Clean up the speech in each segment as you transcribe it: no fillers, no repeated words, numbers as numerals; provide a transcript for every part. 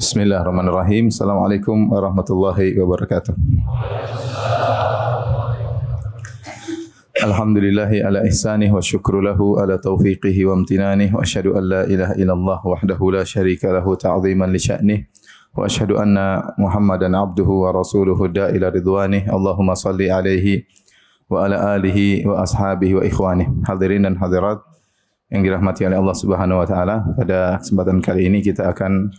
Bismillahirrahmanirrahim. Assalamualaikum warahmatullahi wabarakatuh. Alhamdulillahi ala ihsanih wa syukru lahu ala taufiqihi wa amtinanih wa asyhadu an la ilaha illallah wahdahu la syarika lahu ta'ziman li sya'nih wa asyhadu anna Muhammadan abduhu wa rasuluhu da'ila ridwanih. Allahumma salli alaihi wa ala alihi wa ashabihi wa ikhwanih. Hadirin dan hadirat yang dirahmati oleh Allah Subhanahu wa taala, pada kesempatan kali ini kita akan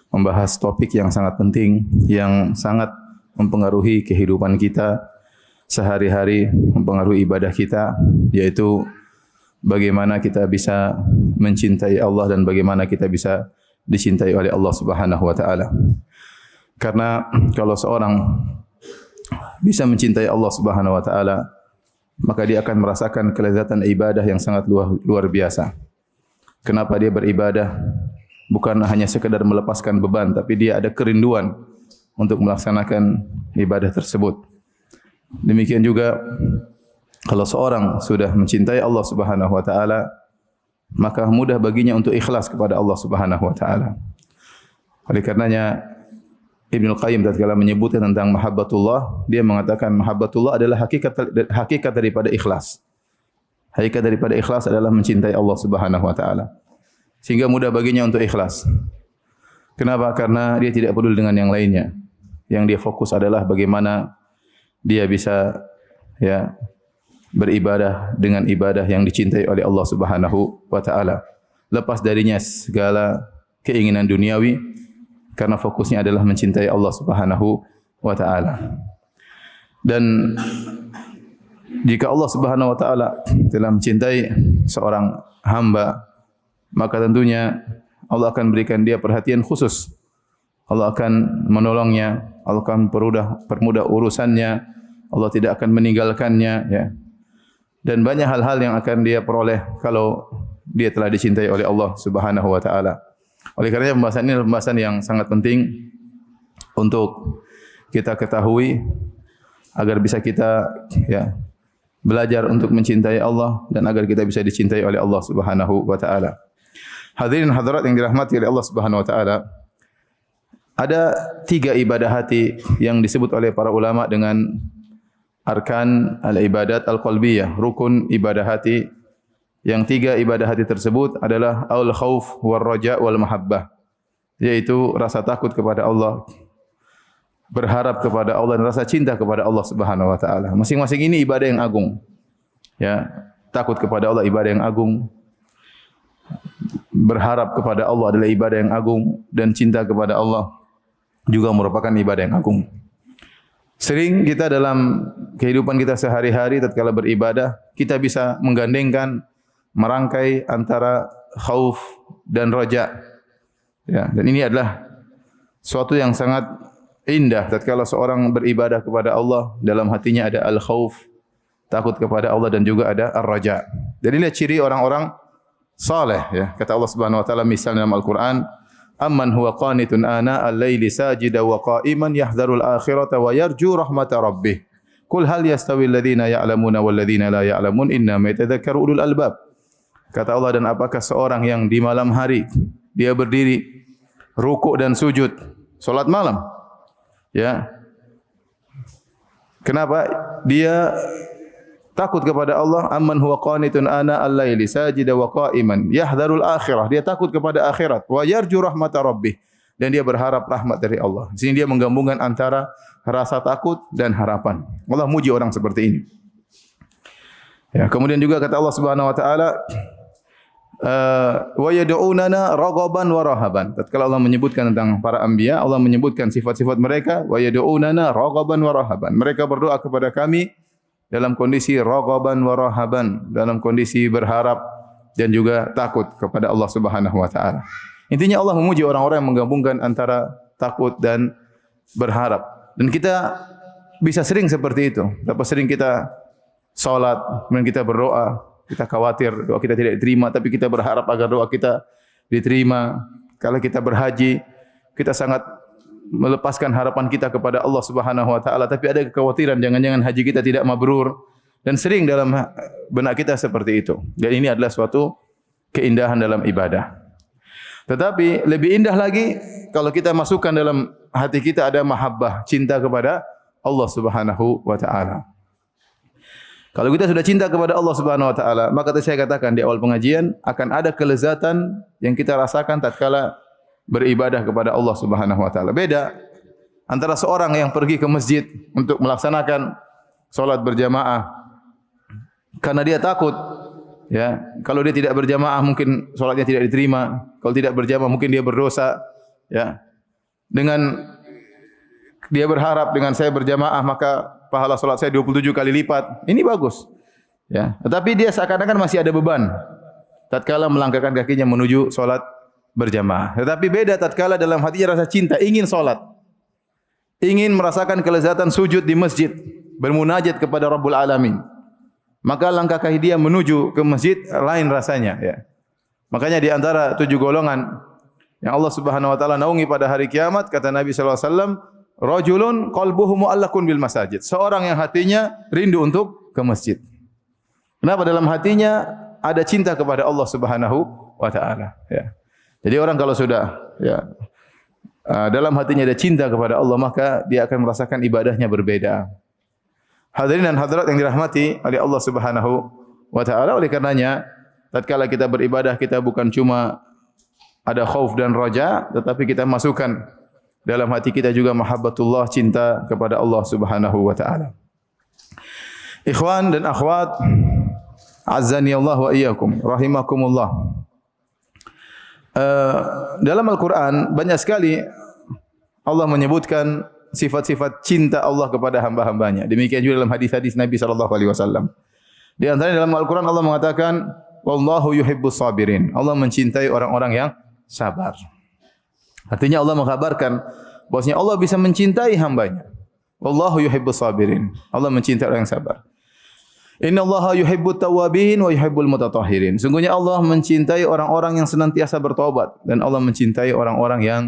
membahas topik yang sangat penting, yang sangat mempengaruhi kehidupan kita sehari-hari, mempengaruhi ibadah kita, yaitu bagaimana kita bisa mencintai Allah dan bagaimana kita bisa dicintai oleh Allah Subhanahu wa taala. Karena kalau seorang bisa mencintai Allah Subhanahu wa taala, maka dia akan merasakan kelezatan ibadah yang sangat luar biasa. Kenapa dia beribadah? Bukan hanya sekedar melepaskan beban, tapi dia ada kerinduan untuk melaksanakan ibadah tersebut. Demikian juga kalau seorang sudah mencintai Allah Subhanahu wa taala, maka mudah baginya untuk ikhlas kepada Allah Subhanahu wa taala. Oleh karenanya Ibnu Qayyim tatkala menyebutkan tentang mahabbatullah, dia mengatakan mahabbatullah adalah hakikat daripada ikhlas. Hakikat daripada ikhlas adalah mencintai Allah Subhanahu wa taala. Sehingga mudah baginya untuk ikhlas. Kenapa? Karena dia tidak peduli dengan yang lainnya. Yang dia fokus adalah bagaimana dia bisa beribadah dengan ibadah yang dicintai oleh Allah Subhanahu wa taala. Lepas darinya segala keinginan duniawi, karena fokusnya adalah mencintai Allah Subhanahu wa taala. Dan jika Allah Subhanahu wa taala telah mencintai seorang hamba, maka tentunya Allah akan berikan dia perhatian khusus. Allah akan menolongnya, Allah akan permudah urusannya, Allah tidak akan meninggalkannya, ya. Dan banyak hal-hal yang akan dia peroleh kalau dia telah dicintai oleh Allah Subhanahu wa taala. Oleh karenanya pembahasan ini adalah pembahasan yang sangat penting untuk kita ketahui agar bisa kita belajar untuk mencintai Allah dan agar kita bisa dicintai oleh Allah Subhanahu wa taala. Hadirin hadirat yang dirahmati oleh Allah Subhanahu wa taala, ada 3 ibadah hati yang disebut oleh para ulama dengan arkan al-ibadat al-qalbiyah, rukun ibadah hati. Yang 3 ibadah hati tersebut adalah al-khauf wal raja wal mahabbah, yaitu rasa takut kepada Allah, berharap kepada Allah dan rasa cinta kepada Allah Subhanahu wa taala. Masing-masing ini ibadah yang agung. Ya, takut kepada Allah ibadah yang agung. Berharap kepada Allah adalah ibadah yang agung, dan cinta kepada Allah juga merupakan ibadah yang agung. Sering kita dalam kehidupan kita sehari-hari tatkala beribadah, kita bisa menggandengkan, merangkai antara khauf dan raja. Ya, dan ini adalah suatu yang sangat indah tatkala seorang beribadah kepada Allah, dalam hatinya ada al-khauf, takut kepada Allah, dan juga ada ar-raja. Jadi lihat ciri orang-orang saleh, ya. Kata Allah Subhanahu wa taala misalnya dalam Al-Qur'an, amman huwa qanitun ana al-laili sajida wa qa'iman yahdharul akhirata wa yarju rahmata rabbih. Qul hal yastawi alladhina ya'lamuna wal ladzina la ya'lamun innama yatadhakkaru ulul albab. Kata Allah, dan apakah seorang yang di malam hari dia berdiri rukuk dan sujud, salat malam, ya. Kenapa? Dia takut kepada Allah. Amman huwa qanitun ana al-laili sajida wa qa'iman yahdharul akhirah. Dia takut kepada akhirat. Wa yarju rahmata rabbih. Dan dia berharap rahmat dari Allah. Di sini dia menggabungkan antara rasa takut dan harapan. Allah muji orang seperti ini. Ya, kemudian juga kata Allah Subhanahu wa taala, wa yad'unana raghaban wa rahaban. Tatkala Allah menyebutkan tentang para anbiya, Allah menyebutkan sifat-sifat mereka, wa yad'unana raghaban wa rahaban. Mereka berdoa kepada kami dalam kondisi raghaban wa rahaban, dalam kondisi berharap dan juga takut kepada Allah Subhanahu wa taala. Intinya Allah memuji orang-orang yang menggabungkan antara takut dan berharap. Dan kita bisa sering seperti itu. Berapa sering kita salat, kemudian kita berdoa, kita khawatir doa kita tidak diterima, tapi kita berharap agar doa kita diterima. Kalau kita berhaji, kita sangat melepaskan harapan kita kepada Allah Subhanahu wa taala, tapi ada kekhawatiran jangan-jangan haji kita tidak mabrur, dan sering dalam benak kita seperti itu. Dan ini adalah suatu keindahan dalam ibadah. Tetapi lebih indah lagi kalau kita masukkan dalam hati kita ada mahabbah, cinta kepada Allah Subhanahu wa taala. Kalau kita sudah cinta kepada Allah Subhanahu wa taala, maka tadi saya katakan di awal pengajian akan ada kelezatan yang kita rasakan tatkala beribadah kepada Allah Subhanahu wa taala. Beda antara seorang yang pergi ke masjid untuk melaksanakan salat berjamaah karena dia takut, ya, kalau dia tidak berjamaah mungkin salatnya tidak diterima, kalau tidak berjamaah mungkin dia berdosa, ya. Dengan dia berharap dengan saya berjamaah maka pahala salat saya 27 kali lipat. Ini bagus. Ya, tetapi dia seakan-akan masih ada beban tatkala melangkahkan kakinya menuju salat berjamaah. Tetapi beda tatkala dalam hatinya rasa cinta, ingin salat. Ingin merasakan kelezatan sujud di masjid, bermunajat kepada Rabbul Alamin. Maka langkah kaki dia menuju ke masjid lain rasanya, ya. Makanya di antara 7 golongan yang Allah Subhanahu wa taala naungi pada hari kiamat, kata Nabi sallallahu alaihi wasallam, rajulun qalbuhu mu'allaqun bil masajid. Seorang yang hatinya rindu untuk ke masjid. Kenapa? Dalam hatinya ada cinta kepada Allah Subhanahu wa taala, ya. Jadi orang kalau sudah, ya, dalam hatinya ada cinta kepada Allah, maka dia akan merasakan ibadahnya berbeda. Hadirin dan hadirat yang dirahmati oleh Allah Subhanahu wa taala, oleh karenanya tatkala kita beribadah kita bukan cuma ada khauf dan raja, tetapi kita masukkan dalam hati kita juga mahabbatullah, cinta kepada Allah Subhanahu wa taala. Ikhwan dan akhwat, azzani Allah wa iyyakum, rahimakumullah. Dalam Al-Qur'an banyak sekali Allah menyebutkan sifat-sifat cinta Allah kepada hamba-hambanya. Demikian juga dalam hadis-hadis Nabi sallallahu alaihi wasallam. Di antaranya dalam Al-Qur'an Allah mengatakan, wallahu yuhibbus sabirin. Allah mencintai orang-orang yang sabar. Artinya Allah mengkabarkan bahwasanya Allah bisa mencintai hambanya. Wallahu yuhibbus sabirin. Allah mencintai orang yang sabar. Innallaha yuhibbut tawwabin wa yuhibbul mutatahhirin. Sungguhnya Allah mencintai orang-orang yang senantiasa bertaubat dan Allah mencintai orang-orang yang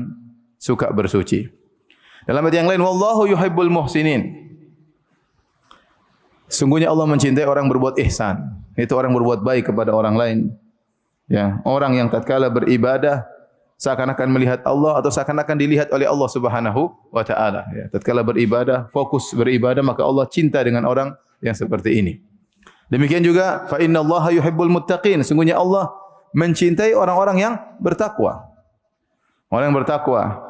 suka bersuci. Dalam ayat yang lain, wallahu yuhibbul muhsinin. Sungguhnya Allah mencintai orang berbuat ihsan, itu orang berbuat baik kepada orang lain. Ya, orang yang tatkala beribadah seakan-akan melihat Allah atau seakan-akan dilihat oleh Allah Subhanahu wa taala, ya. Tatkala beribadah, fokus beribadah, maka Allah cinta dengan orang yang seperti ini. Demikian juga fa innallaha yuhibbul muttaqin. Sungguhnya Allah mencintai orang-orang yang bertakwa. Orang yang bertakwa,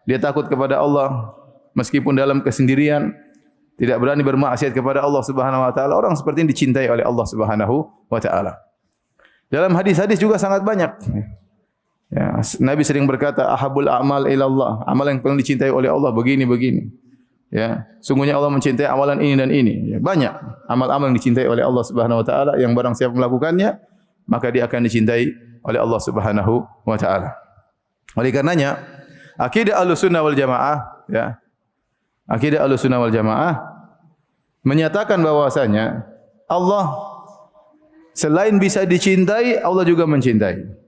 dia takut kepada Allah meskipun dalam kesendirian, tidak berani bermaksiat kepada Allah Subhanahu wa taala. Orang seperti ini dicintai oleh Allah Subhanahu wa taala. Dalam hadis-hadis juga sangat banyak. Ya, Nabi sering berkata, ahabul a'mal ilallah. Amal yang paling dicintai oleh Allah begini. Ya, sungguhnya Allah mencintai amalan ini dan ini. Ya, banyak amal-amal yang dicintai oleh Allah Subhanahu wa taala, yang barang siapa melakukannya, maka dia akan dicintai oleh Allah Subhanahu wa taala. Oleh karenanya, akidah Ahlussunnah wal Jamaah, ya. Akidah Ahlussunnah wal Jamaah menyatakan bahwasanya Allah selain bisa dicintai, Allah juga mencintai.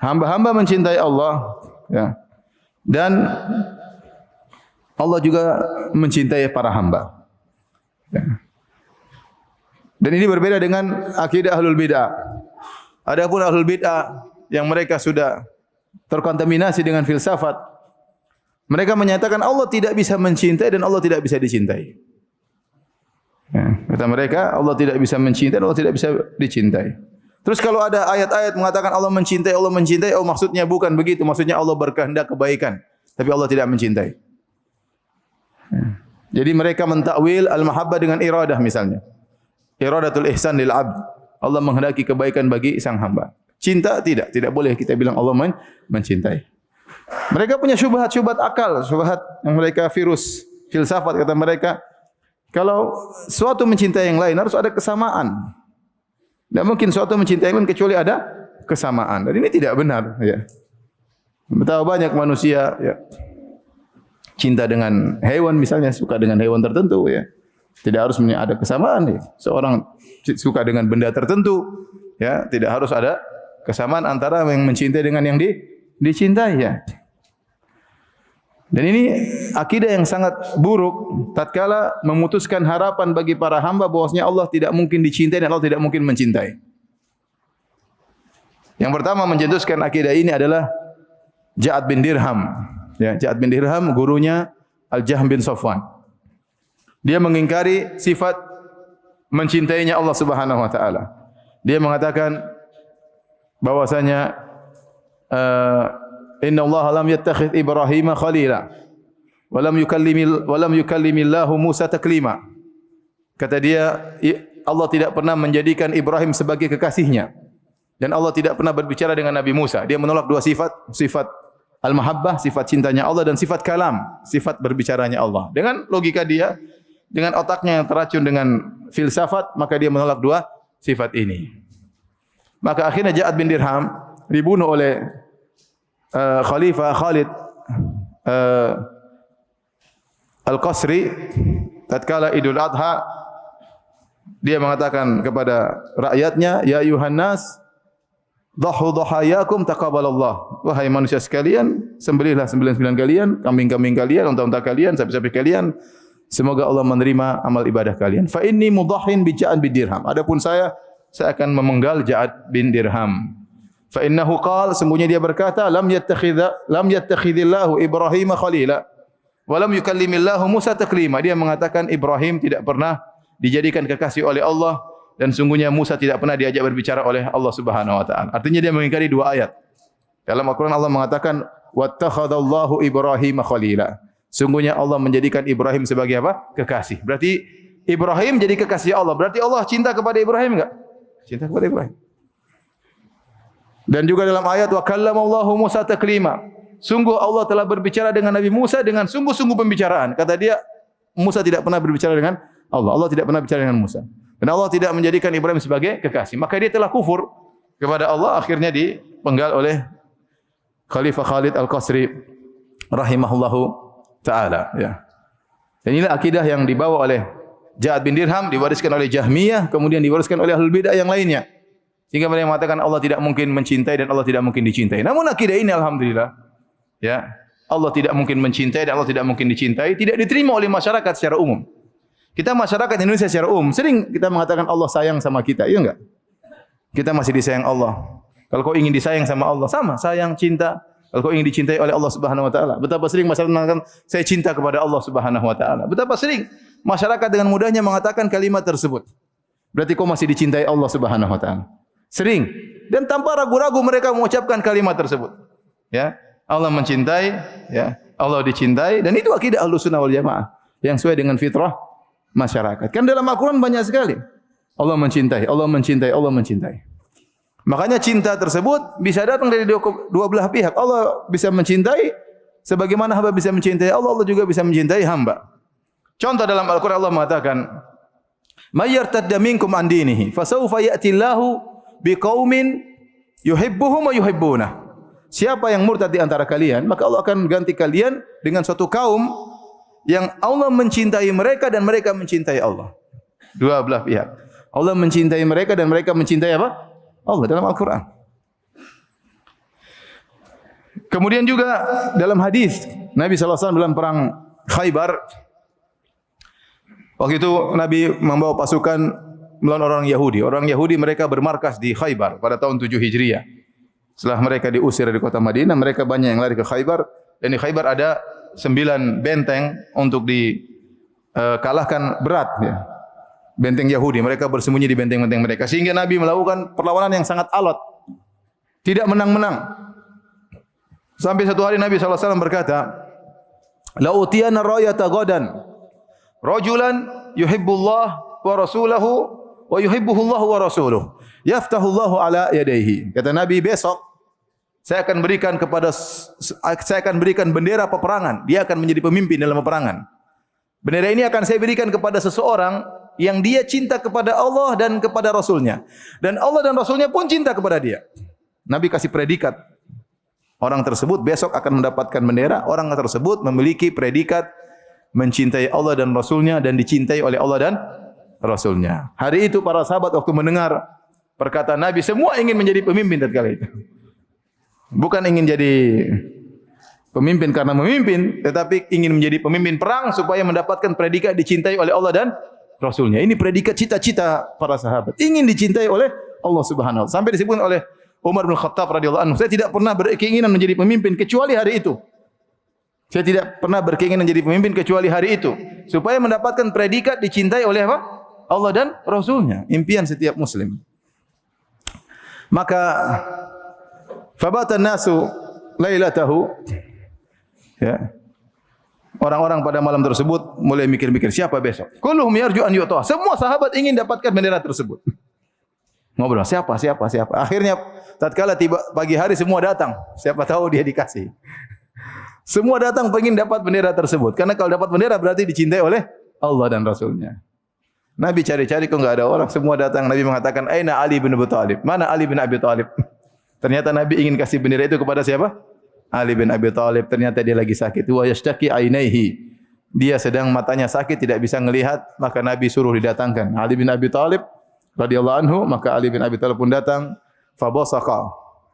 Hamba-hamba mencintai Allah, ya. Dan Allah juga mencintai para hamba. Ya. Dan ini berbeda dengan akidah Ahlul Bid'ah. Adapun Ahlul Bid'ah yang mereka sudah terkontaminasi dengan filsafat, mereka menyatakan Allah tidak bisa mencintai dan Allah tidak bisa dicintai. Ya, kata mereka, Allah tidak bisa mencintai dan Allah tidak bisa dicintai. Terus kalau ada ayat-ayat mengatakan Allah mencintai, oh maksudnya bukan begitu. Maksudnya Allah berkehendak kebaikan, tapi Allah tidak mencintai. Ya. Jadi mereka mentakwil al-mahabbah dengan iradah misalnya. Iradatul ihsan lil 'abd. Allah menghendaki kebaikan bagi sang hamba. Cinta tidak boleh kita bilang Allah mencintai. Mereka punya syubhat akal, syubhat yang mereka virus filsafat, kata mereka. Kalau suatu mencintai yang lain harus ada kesamaan. Tidak mungkin suatu mencintai yang lain kecuali ada kesamaan. Dan ini tidak benar, ya. Betapa banyak manusia, ya, cinta dengan hewan misalnya, suka dengan hewan tertentu, ya. Tidak harus ada kesamaan, ya. Seorang suka dengan benda tertentu, ya, tidak harus ada kesamaan antara yang mencintai dengan yang dicintai, ya. Dan ini akidah yang sangat buruk tatkala memutuskan harapan bagi para hamba bahwasanya Allah tidak mungkin dicintai dan Allah tidak mungkin mencintai. Yang pertama mencetuskan akidah ini adalah Ja'ad bin Dirham. Ya, Ja'ad bin Dirham gurunya Al-Jahm bin Safwan. Dia mengingkari sifat mencintainya Allah Subhanahu wa taala. Dia mengatakan bahwasanya inna Allah lam yattakhidh Ibrahim khalila wa lam yukallimillahu Musa taklima. Kata dia, Allah tidak pernah menjadikan Ibrahim sebagai kekasihnya dan Allah tidak pernah berbicara dengan Nabi Musa. Dia menolak dua sifat, sifat al-mahabbah, sifat cintanya Allah, dan sifat kalam, sifat berbicaranya Allah. Dengan logika dia, dengan otaknya yang teracun dengan filsafat, maka dia menolak dua sifat ini. Maka akhirnya Ja'ad bin Dirham dibunuh oleh Khalifah Khalid Al-Qasri tatkala Idul Adha. Dia mengatakan kepada rakyatnya, ya ayuhan nas, dhahu dhahayakum taqabbalallah. Wahai manusia sekalian, sembelihlah sembelih-sembelihan kalian, kambing-kambing kalian, unta-unta kalian, sapi-sapi kalian. Semoga Allah menerima amal ibadah kalian. Fa inni mudahhin bi Ja'ad bin Dirham. Adapun saya akan memenggal Ja'ad bin Dirham. Fa innahu qala, sungguhnya dia berkata, lam yattakhidillahu Ibrahim khalila wa lam yukallimillahu Musa taklima. Dia mengatakan Ibrahim tidak pernah dijadikan kekasih oleh Allah dan sungguhnya Musa tidak pernah diajak berbicara oleh Allah Subhanahu wa taala. Artinya dia mengingkari dua ayat. Dalam Al-Qur'an Allah mengatakan wattakhadallahu Ibrahim khalila. Sungguhnya Allah menjadikan Ibrahim sebagai apa? Kekasih. Berarti Ibrahim jadi kekasih Allah. Berarti Allah cinta kepada Ibrahim enggak? Cinta kepada Ibrahim. Dan juga dalam ayat wa kallamallahu Musa taklima. Sungguh Allah telah berbicara dengan Nabi Musa dengan sungguh-sungguh pembicaraan. Kata dia, Musa tidak pernah berbicara dengan Allah. Allah tidak pernah bicara dengan Musa. Dan Allah tidak menjadikan Ibrahim sebagai kekasih. Maka dia telah kufur kepada Allah, akhirnya dipenggal oleh Khalifah Khalid Al-Qasri rahimahullahu ta'ala. Ya. Dan inilah akidah yang dibawa oleh Ja'ad bin Dirham, diwariskan oleh Jahmiyah, kemudian diwariskan oleh Ahlul Bidah yang lainnya. Sehingga mereka mengatakan Allah tidak mungkin mencintai dan Allah tidak mungkin dicintai. Namun akidah ini alhamdulillah, ya, Allah tidak mungkin mencintai dan Allah tidak mungkin dicintai, tidak diterima oleh masyarakat secara umum. Kita masyarakat Indonesia secara umum sering kita mengatakan Allah sayang sama kita, iya enggak? Kita masih disayang Allah. Kalau kau ingin disayang sama Allah, sama, sayang, cinta. Kalau kau ingin dicintai oleh Allah Subhanahu wa taala, betapa sering masyarakat mengatakan saya cinta kepada Allah Subhanahu wa taala. Betapa sering masyarakat dengan mudahnya mengatakan kalimat tersebut. Berarti kau masih dicintai Allah Subhanahu wa taala. Sering dan tanpa ragu-ragu mereka mengucapkan kalimat tersebut. Ya, Allah mencintai, ya, Allah dicintai, dan itu akidah Ahlussunnah wal Jamaah yang sesuai dengan fitrah masyarakat. Kan dalam Al-Qur'an banyak sekali Allah mencintai, Allah mencintai, Allah mencintai. Makanya cinta tersebut bisa datang dari dua belah pihak. Allah bisa mencintai sebagaimana hamba bisa mencintai Allah, Allah juga bisa mencintai hamba. Contoh dalam Al-Qur'an Allah mengatakan, "May yartadda minkum an dinihi, fasawfa ya'ti Allahu biqaumin yuhibbuhum wa yuhibbunah." Siapa yang murtad di antara kalian, maka Allah akan ganti kalian dengan suatu kaum yang Allah mencintai mereka dan mereka mencintai Allah. Dua belah pihak. Allah mencintai mereka dan mereka mencintai apa? Allah dalam Al-Quran. Kemudian juga dalam hadis Nabi SAW dalam perang Khaybar, waktu itu Nabi membawa pasukan melawan orang Yahudi. Orang Yahudi mereka bermarkas di Khaybar pada tahun 7 Hijriah. Setelah mereka diusir dari kota Madinah, mereka banyak yang lari ke Khaybar. Dan di Khaybar ada 9 benteng untuk dikalahkan berat. Ya. Benteng Yahudi, mereka bersembunyi di benteng-benteng mereka. Sehingga Nabi melakukan perlawanan yang sangat alot. Tidak menang-menang. Sampai satu hari Nabi SAW berkata, "La utiyana rayata ghadan rajulan yuhibbullah wa rasulahu wa yuhibbuhullah wa rasuluh. Yaftahullahu ala yadayhi." Kata Nabi, besok saya akan berikan bendera peperangan. Dia akan menjadi pemimpin dalam peperangan. Bendera ini akan saya berikan kepada seseorang yang dia cinta kepada Allah dan kepada Rasulnya. Dan Allah dan Rasulnya pun cinta kepada dia. Nabi kasih predikat. Orang tersebut besok akan mendapatkan bendera. Orang tersebut memiliki predikat mencintai Allah dan Rasulnya dan dicintai oleh Allah dan Rasulnya. Hari itu para sahabat waktu mendengar perkataan Nabi, semua ingin menjadi pemimpin tatkala itu. Bukan ingin jadi pemimpin karena memimpin, tetapi ingin menjadi pemimpin perang supaya mendapatkan predikat dicintai oleh Allah dan Rasulnya. Ini predikat cita-cita para sahabat. Ingin dicintai oleh Allah Subhanahu wa taala. Sampai disebut oleh Umar bin Khattab radhiyallahu anhu, saya tidak pernah berkeinginan menjadi pemimpin kecuali hari itu. Saya tidak pernah berkeinginan menjadi pemimpin kecuali hari itu, supaya mendapatkan predikat dicintai oleh apa? Allah dan Rasulnya. Impian setiap muslim. Maka fabatan nasu lailatahu, ya. Orang-orang pada malam tersebut mulai mikir-mikir siapa besok. Kulluhum yarju an yu'ta. Semua sahabat ingin dapatkan bendera tersebut. Ngobrol siapa. Akhirnya tatkala tiba pagi hari semua datang. Siapa tahu dia dikasih. Semua datang ingin dapat bendera tersebut. Karena kalau dapat bendera berarti dicintai oleh Allah dan Rasulnya. Nabi cari-cari kok enggak ada orang. Semua datang. Nabi mengatakan, "Aina Ali bin Abi Thalib?" Mana Ali bin Abi Thalib? Ternyata Nabi ingin kasih bendera itu kepada siapa? Ali bin Abi Thalib. Ternyata dia lagi sakit. Wa yashtaki ainaihi. Dia sedang matanya sakit, tidak bisa melihat, maka Nabi suruh didatangkan Ali bin Abi Thalib radhiyallahu anhu. Maka Ali bin Abi Thalib pun datang. Fa basaqa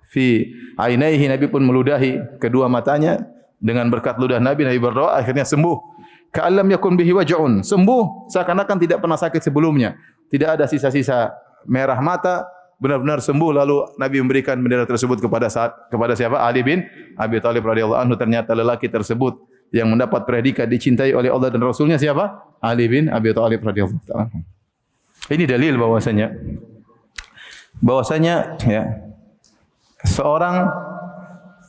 fi ainaihi. Nabi pun meludahi kedua matanya. Dengan berkat ludah Nabi berdoa, akhirnya sembuh. Ka'allam yakun bihi waj'un. Sembuh seakan-akan tidak pernah sakit sebelumnya. Tidak ada sisa-sisa merah mata. Benar-benar sembuh. Lalu Nabi memberikan bendera tersebut kepada siapa? Ali bin Abi Thalib radhiyallahu anhu. Ternyata lelaki tersebut yang mendapat predikat dicintai oleh Allah dan Rasulnya siapa? Ali bin Abi Thalib radhiyallahu anhu. Ini dalil bahwasanya ya, seorang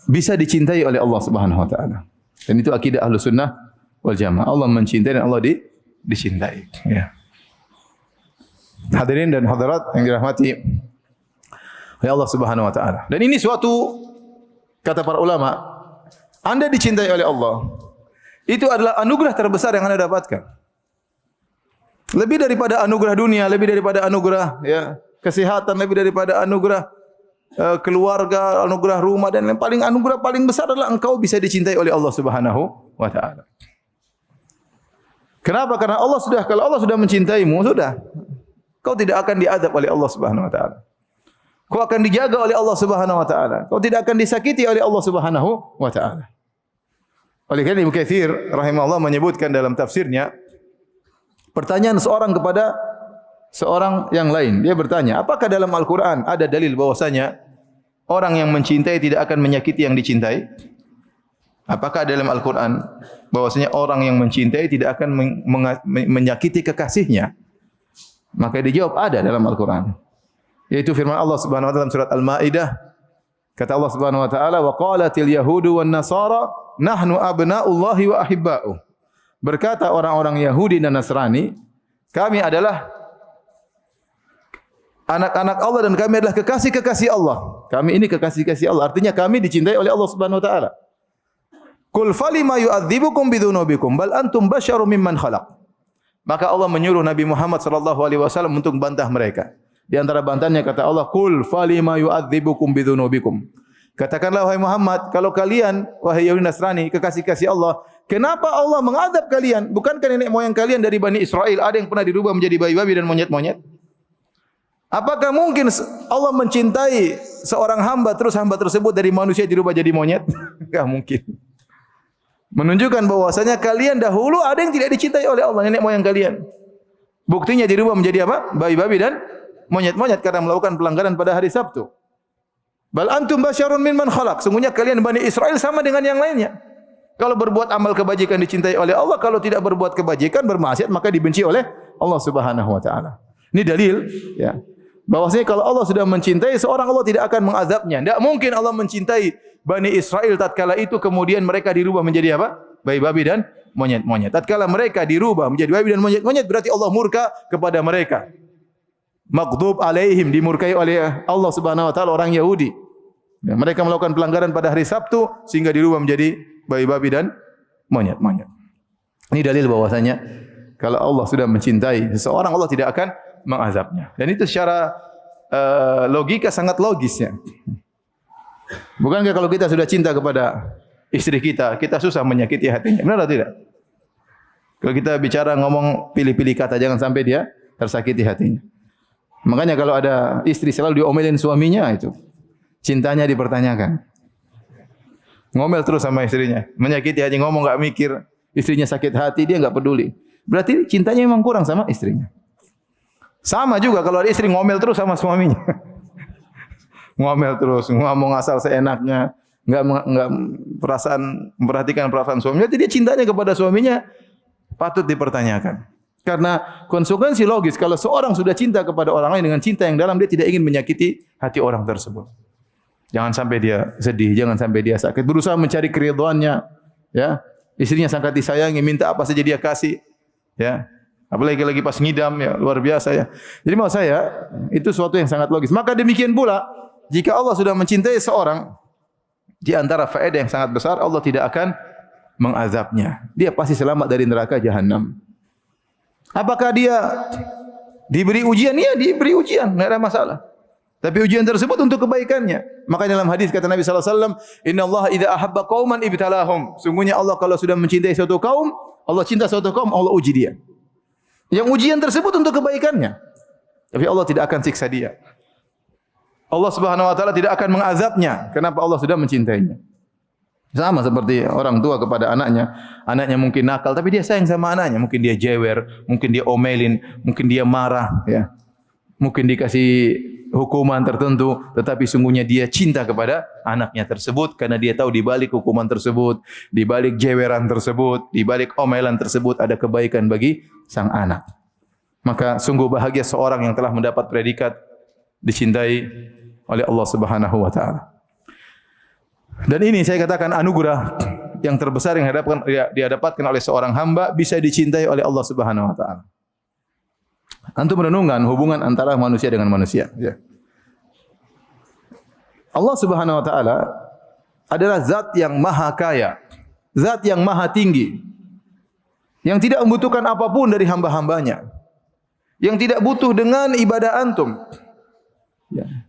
bisa dicintai oleh Allah Subhanahu wa taala. Dan itu akidah Ahlussunnah wal Jamaah. Allah mencintai dan Allah dicintai, ya. Hadirin dan hadirat yang dirahmati oleh Allah Subhanahu wa taala. Dan ini suatu, kata para ulama, Anda dicintai oleh Allah, itu adalah anugerah terbesar yang Anda dapatkan. Lebih daripada anugerah dunia, lebih daripada anugerah ya kesehatan, lebih daripada anugerah keluarga, anugerah rumah, dan yang paling anugerah paling besar adalah engkau bisa dicintai oleh Allah Subhanahu wa taala. Kenapa? Karena kalau Allah sudah mencintaimu, sudah. Kau tidak akan diazab oleh Allah Subhanahu wa taala. Kau akan dijaga oleh Allah Subhanahu wa taala. Kau tidak akan disakiti oleh Allah Subhanahu wa taala. Oleh karena Ibnu Katsir rahimahullah menyebutkan dalam tafsirnya, pertanyaan seorang kepada seorang yang lain. Dia bertanya, apakah dalam Al-Quran ada dalil bahwasanya orang yang mencintai tidak akan menyakiti yang dicintai? Apakah dalam Al-Quran bahwasanya orang yang mencintai tidak akan menyakiti kekasihnya? Maka dijawab ada dalam Al-Quran. Yaitu firman Allah Subhanahu wa taala dalam surat Al-Maidah. Kata Allah Subhanahu wa taala, "Wa qalatil yahudu wan nasara nahnu abna'ullahi wa ahibba'uh." Berkata orang-orang Yahudi dan Nasrani, kami adalah anak-anak Allah dan kami adalah kekasih-kekasih Allah. Kami ini kekasih-kekasih Allah. Artinya kami dicintai oleh Allah Subhanahu wa taala. Qul falima yu'adzibukum bidzunubikum bal antum basyarum mimman khalaq. Maka Allah menyuruh Nabi Muhammad sallallahu alaihi wasallam untuk bantah mereka. Di antara bantahannya kata Allah, "Qul falima yu'adzibukum bidzunubikum." Katakanlah wahai Muhammad, kalau kalian wahai Yahudi Nasrani kekasih-kasih Allah, kenapa Allah mengadab kalian? Bukankah nenek moyang kalian dari Bani Israel ada yang pernah dirubah menjadi bayi-bayi dan monyet-monyet? Apakah mungkin Allah mencintai seorang hamba terus hamba tersebut dari manusia dirubah jadi monyet? Enggak mungkin. Menunjukkan bahwasanya kalian dahulu ada yang tidak dicintai oleh Allah, nenek moyang kalian. Buktinya dirubah menjadi apa? Bayi-bayi dan monyet-monyet karena melakukan pelanggaran pada hari Sabtu. Bal antum basyarun mimman khalaq. Sungguhnya kalian Bani Israel sama dengan yang lainnya. Kalau berbuat amal kebajikan dicintai oleh Allah, kalau tidak berbuat kebajikan bermaksiat maka dibenci oleh Allah Subhanahu wa taala. Ini dalil ya. Bahwasanya kalau Allah sudah mencintai seorang, Allah tidak akan mengazabnya. Tidak mungkin Allah mencintai Bani Israel tatkala itu kemudian mereka dirubah menjadi apa? Bayi-babi dan monyet-monyet. Tatkala mereka dirubah menjadi bayi dan monyet-monyet berarti Allah murka kepada mereka. Maghdub alaihim, dimurkai oleh Allah Subhanahu wa taala orang Yahudi. Ya, mereka melakukan pelanggaran pada hari Sabtu sehingga dirubah menjadi bayi-babi dan monyet-monyet. Ini dalil bahwasanya kalau Allah sudah mencintai seseorang, Allah tidak akan mengazabnya. Dan itu secara logika sangat logis ya. Bukankah kalau kita sudah cinta kepada istri kita, kita susah menyakiti hatinya? Benar atau tidak? Kalau kita bicara ngomong pilih-pilih kata jangan sampai dia tersakiti hatinya. Makanya kalau ada istri selalu diomelin suaminya itu cintanya dipertanyakan. Ngomel terus sama istrinya, menyakiti hati, ngomong enggak mikir, istrinya sakit hati dia enggak peduli. Berarti cintanya memang kurang sama istrinya. Sama juga kalau ada istri ngomel terus sama suaminya. ngomel terus, ngomong asal seenaknya, enggak memperhatikan perasaan suaminya, jadi dia cintanya kepada suaminya patut dipertanyakan. Karena konsekuensi logis kalau seorang sudah cinta kepada orang lain dengan cinta yang dalam, dia tidak ingin menyakiti hati orang tersebut. Jangan sampai dia sedih, jangan sampai dia sakit, berusaha mencari keridhaannya, ya. Istrinya sangat disayangi, minta apa saja dia kasih, ya. Apalagi lagi pas ngidam, ya, luar biasa ya. Jadi maksud saya itu suatu yang sangat logis. Maka demikian pula jika Allah sudah mencintai seorang, di antara faedah yang sangat besar, Allah tidak akan mengazabnya. Dia pasti selamat dari neraka jahanam. Apakah dia diberi ujian? Iya, diberi ujian, enggak ada masalah. Tapi ujian tersebut untuk kebaikannya. Maka dalam hadis kata Nabi sallallahu alaihi wasallam, "Innallaha idza ahabba qauman ibtalahum." Sungguhnya Allah kalau sudah mencintai suatu kaum, Allah cinta suatu kaum, Allah uji dia. Yang ujian tersebut untuk kebaikannya. Tapi Allah tidak akan siksa dia. Allah Subhanahu wa taala tidak akan mengazabnya. Kenapa? Allah sudah mencintainya. Sama seperti orang tua kepada anaknya. Anaknya mungkin nakal, tapi dia sayang sama anaknya. Mungkin dia jewer, mungkin dia omelin, mungkin dia marah, ya. Mungkin dikasih hukuman tertentu, tetapi sungguhnya dia cinta kepada anaknya tersebut karena dia tahu di balik hukuman tersebut, di balik jeweran tersebut, di balik omelan tersebut ada kebaikan bagi sang anak. Maka sungguh bahagia seorang yang telah mendapat predikat dicintai oleh Allah Subhanahu wa taala. Dan ini saya katakan anugerah yang terbesar yang didapatkan oleh seorang hamba, bisa dicintai oleh Allah Subhanahu wa taala. Antum merenungkan hubungan antara manusia dengan manusia, ya. Allah Subhanahu wa taala adalah zat yang maha kaya, zat yang maha tinggi, yang tidak membutuhkan apapun dari hamba-hambanya, yang tidak butuh dengan ibadah antum,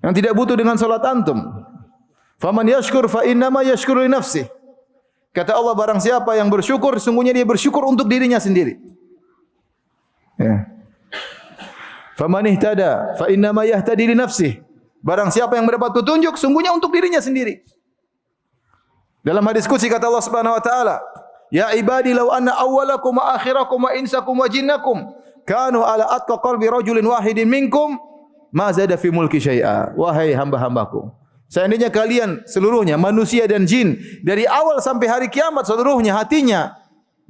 yang tidak butuh dengan salat antum. Faman yashkur fa innama yashkuru li nafsihi. Kata Allah, barang siapa yang bersyukur, sungguhnya dia bersyukur untuk dirinya sendiri. Ya. Faman ihtada fa innama yahtadi li nafsihi. Barang siapa yang mendapat petunjuk, sungguhnya untuk dirinya sendiri. Dalam hadis qudsi kata Allah Subhanahu wa taala, "Ya ibadi law anna awwalakum wa akhirakum wa insakum wa jinnakum kanu ala atqa qalbi rajulin wahidin minkum ma zada fi mulki syai'a." Wahai hamba-hambaku, seandainya kalian seluruhnya, manusia dan jin, dari awal sampai hari kiamat seluruhnya hatinya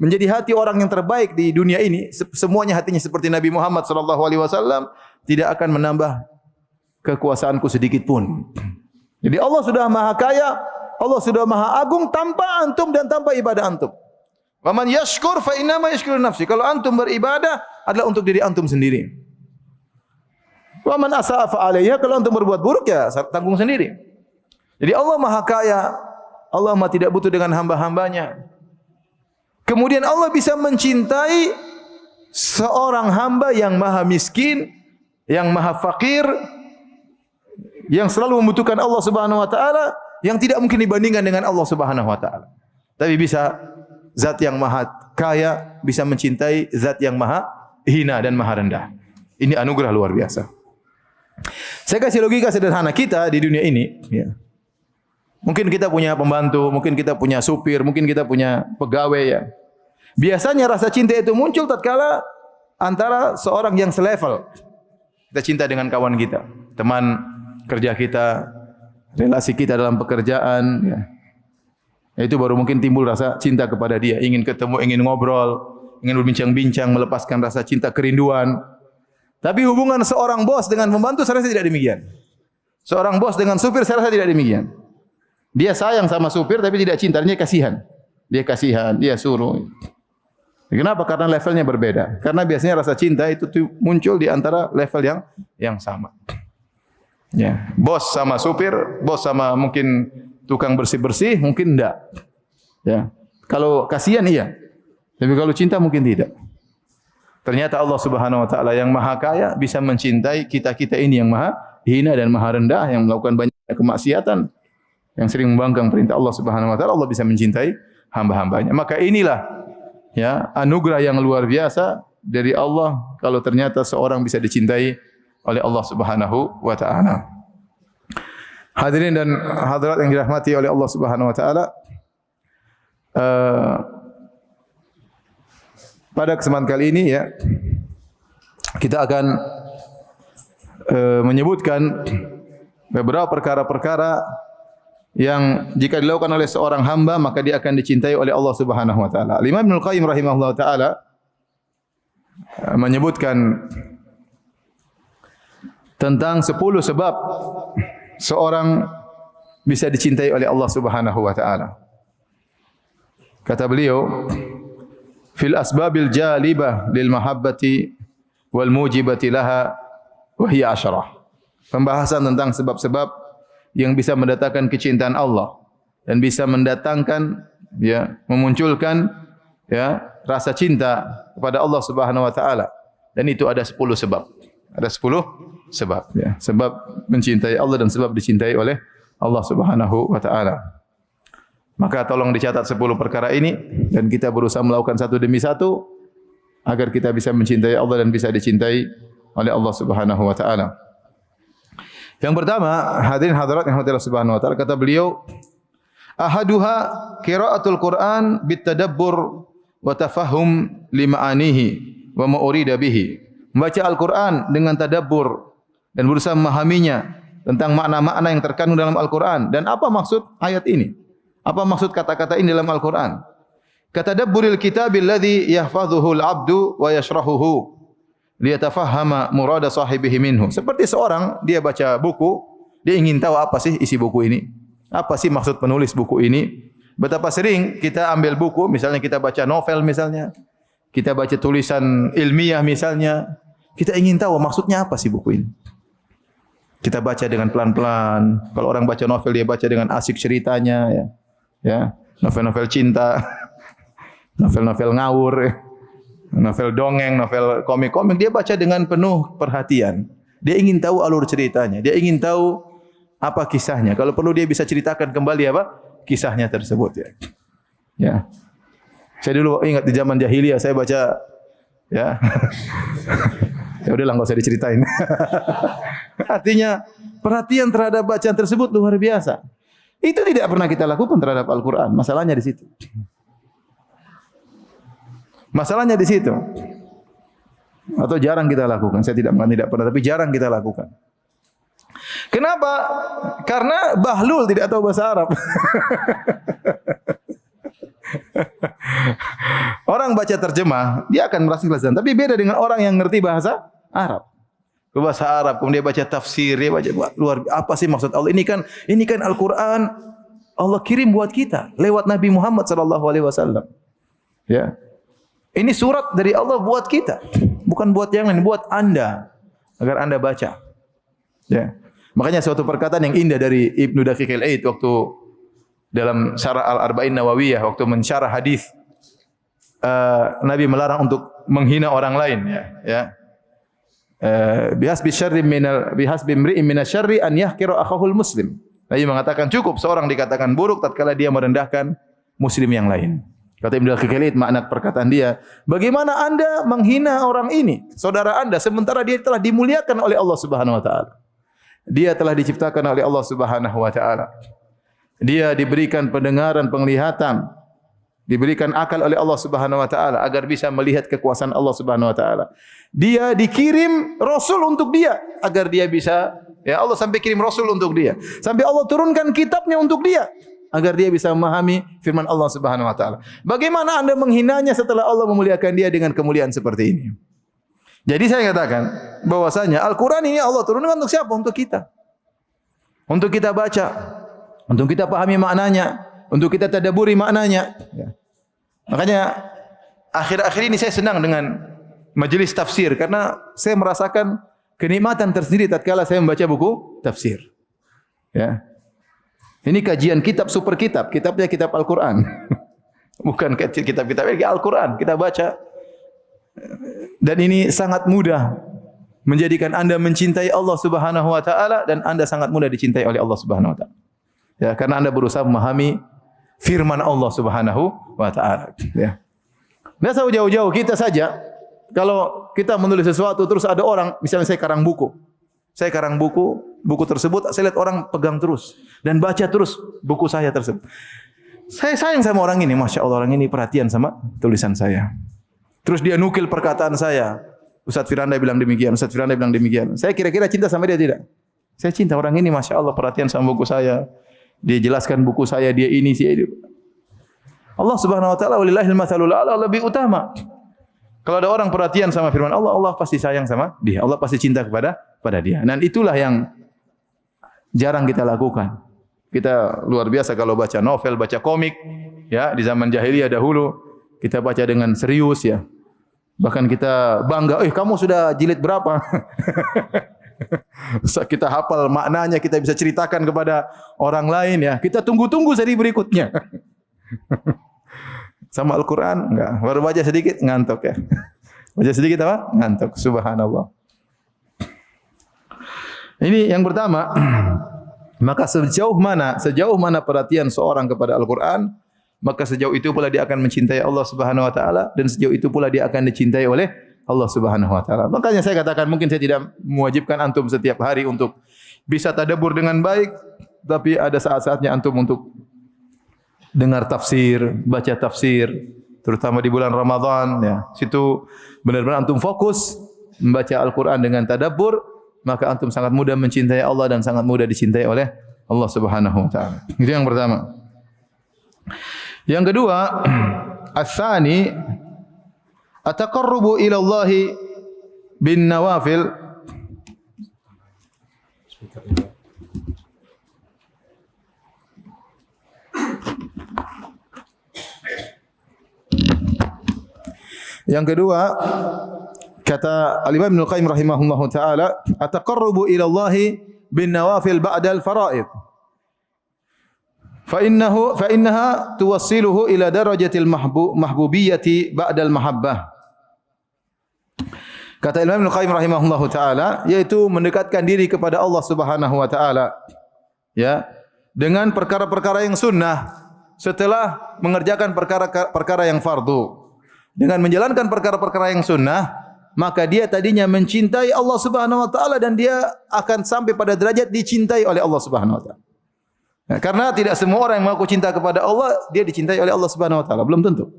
menjadi hati orang yang terbaik di dunia ini, semuanya hatinya seperti Nabi Muhammad sallallahu alaihi wasallam, tidak akan menambah kekuasaanku sedikit pun. Jadi Allah sudah maha kaya, Allah sudah maha agung tanpa antum dan tanpa ibadah antum. Wa man yashkur fa innama yashkuru nafsi. Kalau antum beribadah adalah untuk diri antum sendiri. Wa man asaa fa alayha. Kalau antum berbuat buruk ya tanggung sendiri. Jadi Allah maha kaya, Allah maha tidak butuh dengan hamba-hambanya. Kemudian Allah bisa mencintai seorang hamba yang maha miskin, yang maha fakir, yang selalu membutuhkan Allah Subhanahu wa taala, yang tidak mungkin dibandingkan dengan Allah Subhanahu wa taala. Tapi bisa zat yang maha kaya bisa mencintai zat yang maha hina dan maha rendah. Ini anugerah luar biasa. Saya kasih logika sederhana kita di dunia ini, ya. Mungkin kita punya pembantu, mungkin kita punya supir, mungkin kita punya pegawai, ya. Biasanya rasa cinta itu muncul tatkala antara seorang yang selevel. Kita cinta dengan kawan kita, teman kerja kita, relasi kita dalam pekerjaan, ya. Itu baru mungkin timbul rasa cinta kepada dia, ingin ketemu, ingin ngobrol, ingin berbincang-bincang, melepaskan rasa cinta, kerinduan. Tapi hubungan seorang bos dengan pembantu saya rasa tidak demikian. Seorang bos dengan supir saya rasa tidak demikian. Dia sayang sama supir tapi tidak cinta, dia kasihan. Dia kasihan, dia suruh. Kenapa? Karena levelnya berbeda. Karena biasanya rasa cinta itu muncul di antara level yang sama. Ya, bos sama supir, bos sama mungkin tukang bersih-bersih, mungkin enggak. Ya. Kalau kasihan iya. Tapi kalau cinta mungkin tidak. Ternyata Allah Subhanahu wa taala yang maha kaya bisa mencintai kita-kita ini yang maha hina dan maha rendah, yang melakukan banyak kemaksiatan, yang sering membangkang perintah Allah Subhanahu wa taala. Allah bisa mencintai hamba-hambanya. Maka inilah, ya, anugerah yang luar biasa dari Allah kalau ternyata seorang bisa dicintai oleh Allah Subhanahu wa taala. Hadirin dan hadirat yang dirahmati oleh Allah Subhanahu wa taala, pada kesempatan kali ini, ya, kita akan menyebutkan Beberapa perkara-perkara yang jika dilakukan oleh seorang hamba maka dia akan dicintai oleh Allah Subhanahu wa taala. Imam Ibnu Qayyim rahimahullah taala menyebutkan tentang 10 sebab seorang bisa dicintai oleh Allah Subhanahu wa taala. Kata beliau, fil asbabil jalibah lil mahabbati wal mujibati laha wa hiya 10. Pembahasan tentang sebab-sebab yang bisa mendatangkan kecintaan Allah dan bisa mendatangkan memunculkan rasa cinta kepada Allah Subhanahu wa taala. Dan itu ada 10 sebab. Ada 10 sebab sebab mencintai Allah dan sebab dicintai oleh Allah Subhanahu wa taala. Maka tolong dicatat 10 perkara ini dan kita berusaha melakukan satu demi satu agar kita bisa mencintai Allah dan bisa dicintai oleh Allah Subhanahu wa taala. Yang pertama, hadirin hadirat yang Allah Subhanahu wa taala, kata beliau, ahaduha qiraatul Quran bitadabbur wa tafahum lima'anihi wa ma urida bihi. Membaca Al-Qur'an dengan tadabbur dan berusaha memahaminya tentang makna-makna yang terkandung dalam Al-Qur'an dan apa maksud ayat ini? Apa maksud kata-kata ini dalam Al-Qur'an? Katadabburil kitabil ladzi yahfazuhu al-'abdu wa yashrahuhu liyatafahhama murada sahibihi minhu. Seperti seorang dia baca buku, dia ingin tahu apa sih isi buku ini? Apa sih maksud penulis buku ini? Betapa sering kita ambil buku, misalnya kita baca novel misalnya, kita baca tulisan ilmiah misalnya, kita ingin tahu maksudnya apa sih buku ini. Kita baca dengan pelan-pelan. Kalau orang baca novel dia baca dengan asik ceritanya ya. Novel-novel cinta, novel-novel ngawur, novel dongeng, novel komik-komik, dia baca dengan penuh perhatian. Dia ingin tahu alur ceritanya, dia ingin tahu apa kisahnya. Kalau perlu dia bisa ceritakan kembali apa kisahnya tersebut ya. Saya dulu ingat di zaman jahiliyah saya baca ya. Ya udahlah enggak usah diceritain. Artinya perhatian terhadap bacaan tersebut luar biasa. Itu tidak pernah kita lakukan terhadap Al-Qur'an. Masalahnya di situ. Masalahnya di situ. Atau jarang kita lakukan. Saya tidak pernah, tapi jarang kita lakukan. Kenapa? Karena bahlul tidak tahu bahasa Arab. Orang baca terjemah, dia akan merasa kelezatan. Tapi beda dengan orang yang ngerti bahasa Arab. Bahasa Arab, kemudian dia baca tafsir, dia baca luar apa sih maksud Allah? Ini kan Al-Qur'an Allah kirim buat kita lewat Nabi Muhammad sallallahu alaihi wasallam. Ya. Ini surat dari Allah buat kita, bukan buat yang lain, buat Anda agar Anda baca. Ya. Makanya suatu perkataan yang indah dari Ibnu Daqiq al-Aid waktu dalam Syarah Al-Arba'in Nawawiyah waktu mensyarah hadis Nabi melarang untuk menghina orang lain ya. Bihasbi imri'in minasyarri an yahqira akhahul muslim. Nabi mengatakan cukup seorang dikatakan buruk tatkala dia merendahkan muslim yang lain. Kata Ibnu Daqiq al-Aid makna perkataan dia, bagaimana Anda menghina orang ini, saudara Anda, sementara dia telah dimuliakan oleh Allah Subhanahu wa taala. Dia telah diciptakan oleh Allah Subhanahu wa taala. Dia diberikan pendengaran, penglihatan, diberikan akal oleh Allah Subhanahu wa taala agar bisa melihat kekuasaan Allah Subhanahu wa taala. Dia dikirim rasul untuk dia agar dia bisa Allah sampai kirim rasul untuk dia. Sampai Allah turunkan kitabnya untuk dia agar dia bisa memahami firman Allah Subhanahu wa taala. Bagaimana Anda menghinanya setelah Allah memuliakan dia dengan kemuliaan seperti ini? Jadi saya katakan bahwasanya Al-Qur'an ini Allah turunkan untuk siapa? Untuk kita. Untuk kita baca, untuk kita pahami maknanya, untuk kita tadabburi maknanya. Ya. Makanya akhir-akhir ini saya senang dengan majelis tafsir karena saya merasakan kenikmatan tersendiri tatkala saya membaca buku tafsir. Ya. Ini kajian kitab super kitab, kitabnya kitab Al-Qur'an. Bukan kitab-kitab Al-Qur'an, kita baca. Dan ini sangat mudah menjadikan Anda mencintai Allah Subhanahu wa taala dan Anda sangat mudah dicintai oleh Allah Subhanahu wa taala. Ya, karena Anda berusaha memahami firman Allah Subhanahu wa taala, ya. Enggak usah jauh-jauh, kita saja kalau kita menulis sesuatu terus ada orang, misalnya saya karang buku. Saya karang buku tersebut saya lihat orang pegang terus dan baca terus buku saya tersebut. Saya sayang sama orang ini, Masya Allah orang ini perhatian sama tulisan saya. Terus dia nukil perkataan saya. Ustaz Firanda bilang demikian, Ustaz Firanda bilang demikian. Saya kira-kira cinta sama dia tidak? Saya cinta orang ini, masya Allah perhatian sama buku saya. Dia jelaskan buku saya, dia ini, dia ini. Allah Subhanahu Wa Taala walillahil matsalul a'la lebih utama. Kalau ada orang perhatian sama firman Allah, Allah pasti sayang sama dia. Allah pasti cinta kepada dia. Dan itulah yang jarang kita lakukan. Kita luar biasa kalau baca novel, baca komik, ya di zaman jahiliyah dahulu kita baca dengan serius ya. Bahkan kita bangga, kamu sudah jilid berapa? Kita hafal maknanya, kita bisa ceritakan kepada orang lain ya. Kita tunggu-tunggu seri berikutnya. Sama Al-Quran enggak, baru baca sedikit ngantuk ya. Baca sedikit apa? Ngantuk. Subhanallah. Ini yang pertama. Maka sejauh mana perhatian seorang kepada Al-Quran, maka sejauh itu pula dia akan mencintai Allah Subhanahu Wa Taala, dan sejauh itu pula dia akan dicintai oleh Allah Subhanahu Wa Taala. Makanya saya katakan, mungkin saya tidak mewajibkan antum setiap hari untuk bisa tadabbur dengan baik, tapi ada saat-saatnya antum untuk dengar tafsir, baca tafsir, terutama di bulan Ramadan ya. Situ benar-benar antum fokus membaca Al-Quran dengan tadabbur, maka antum sangat mudah mencintai Allah dan sangat mudah dicintai oleh Allah Subhanahu Wa Taala. Itu yang pertama. Yang kedua, ats-tsani at-taqarrubu ila Allah bin nawafil. Yang kedua, kata Al-Imam Ibnu Qayyim rahimahullahu taala, at-taqarrubu ila Allah bin nawafil ba'da al-fara'id. Fa innaha tuwassiluhu ila darajatil mahbubiyyati ba'da al-mahabbah. Kata Imam Ibnu Qayyim rahimahullahu taala, yaitu mendekatkan diri kepada Allah Subhanahu wa taala ya, dengan perkara-perkara yang sunnah setelah mengerjakan perkara-perkara yang fardu. Dengan menjalankan perkara-perkara yang sunnah, maka dia tadinya mencintai Allah Subhanahu wa taala dan dia akan sampai pada derajat dicintai oleh Allah Subhanahu wa taala. Nah, karena tidak semua orang yang mengaku cinta kepada Allah dia dicintai oleh Allah Subhanahu wa taala, belum tentu.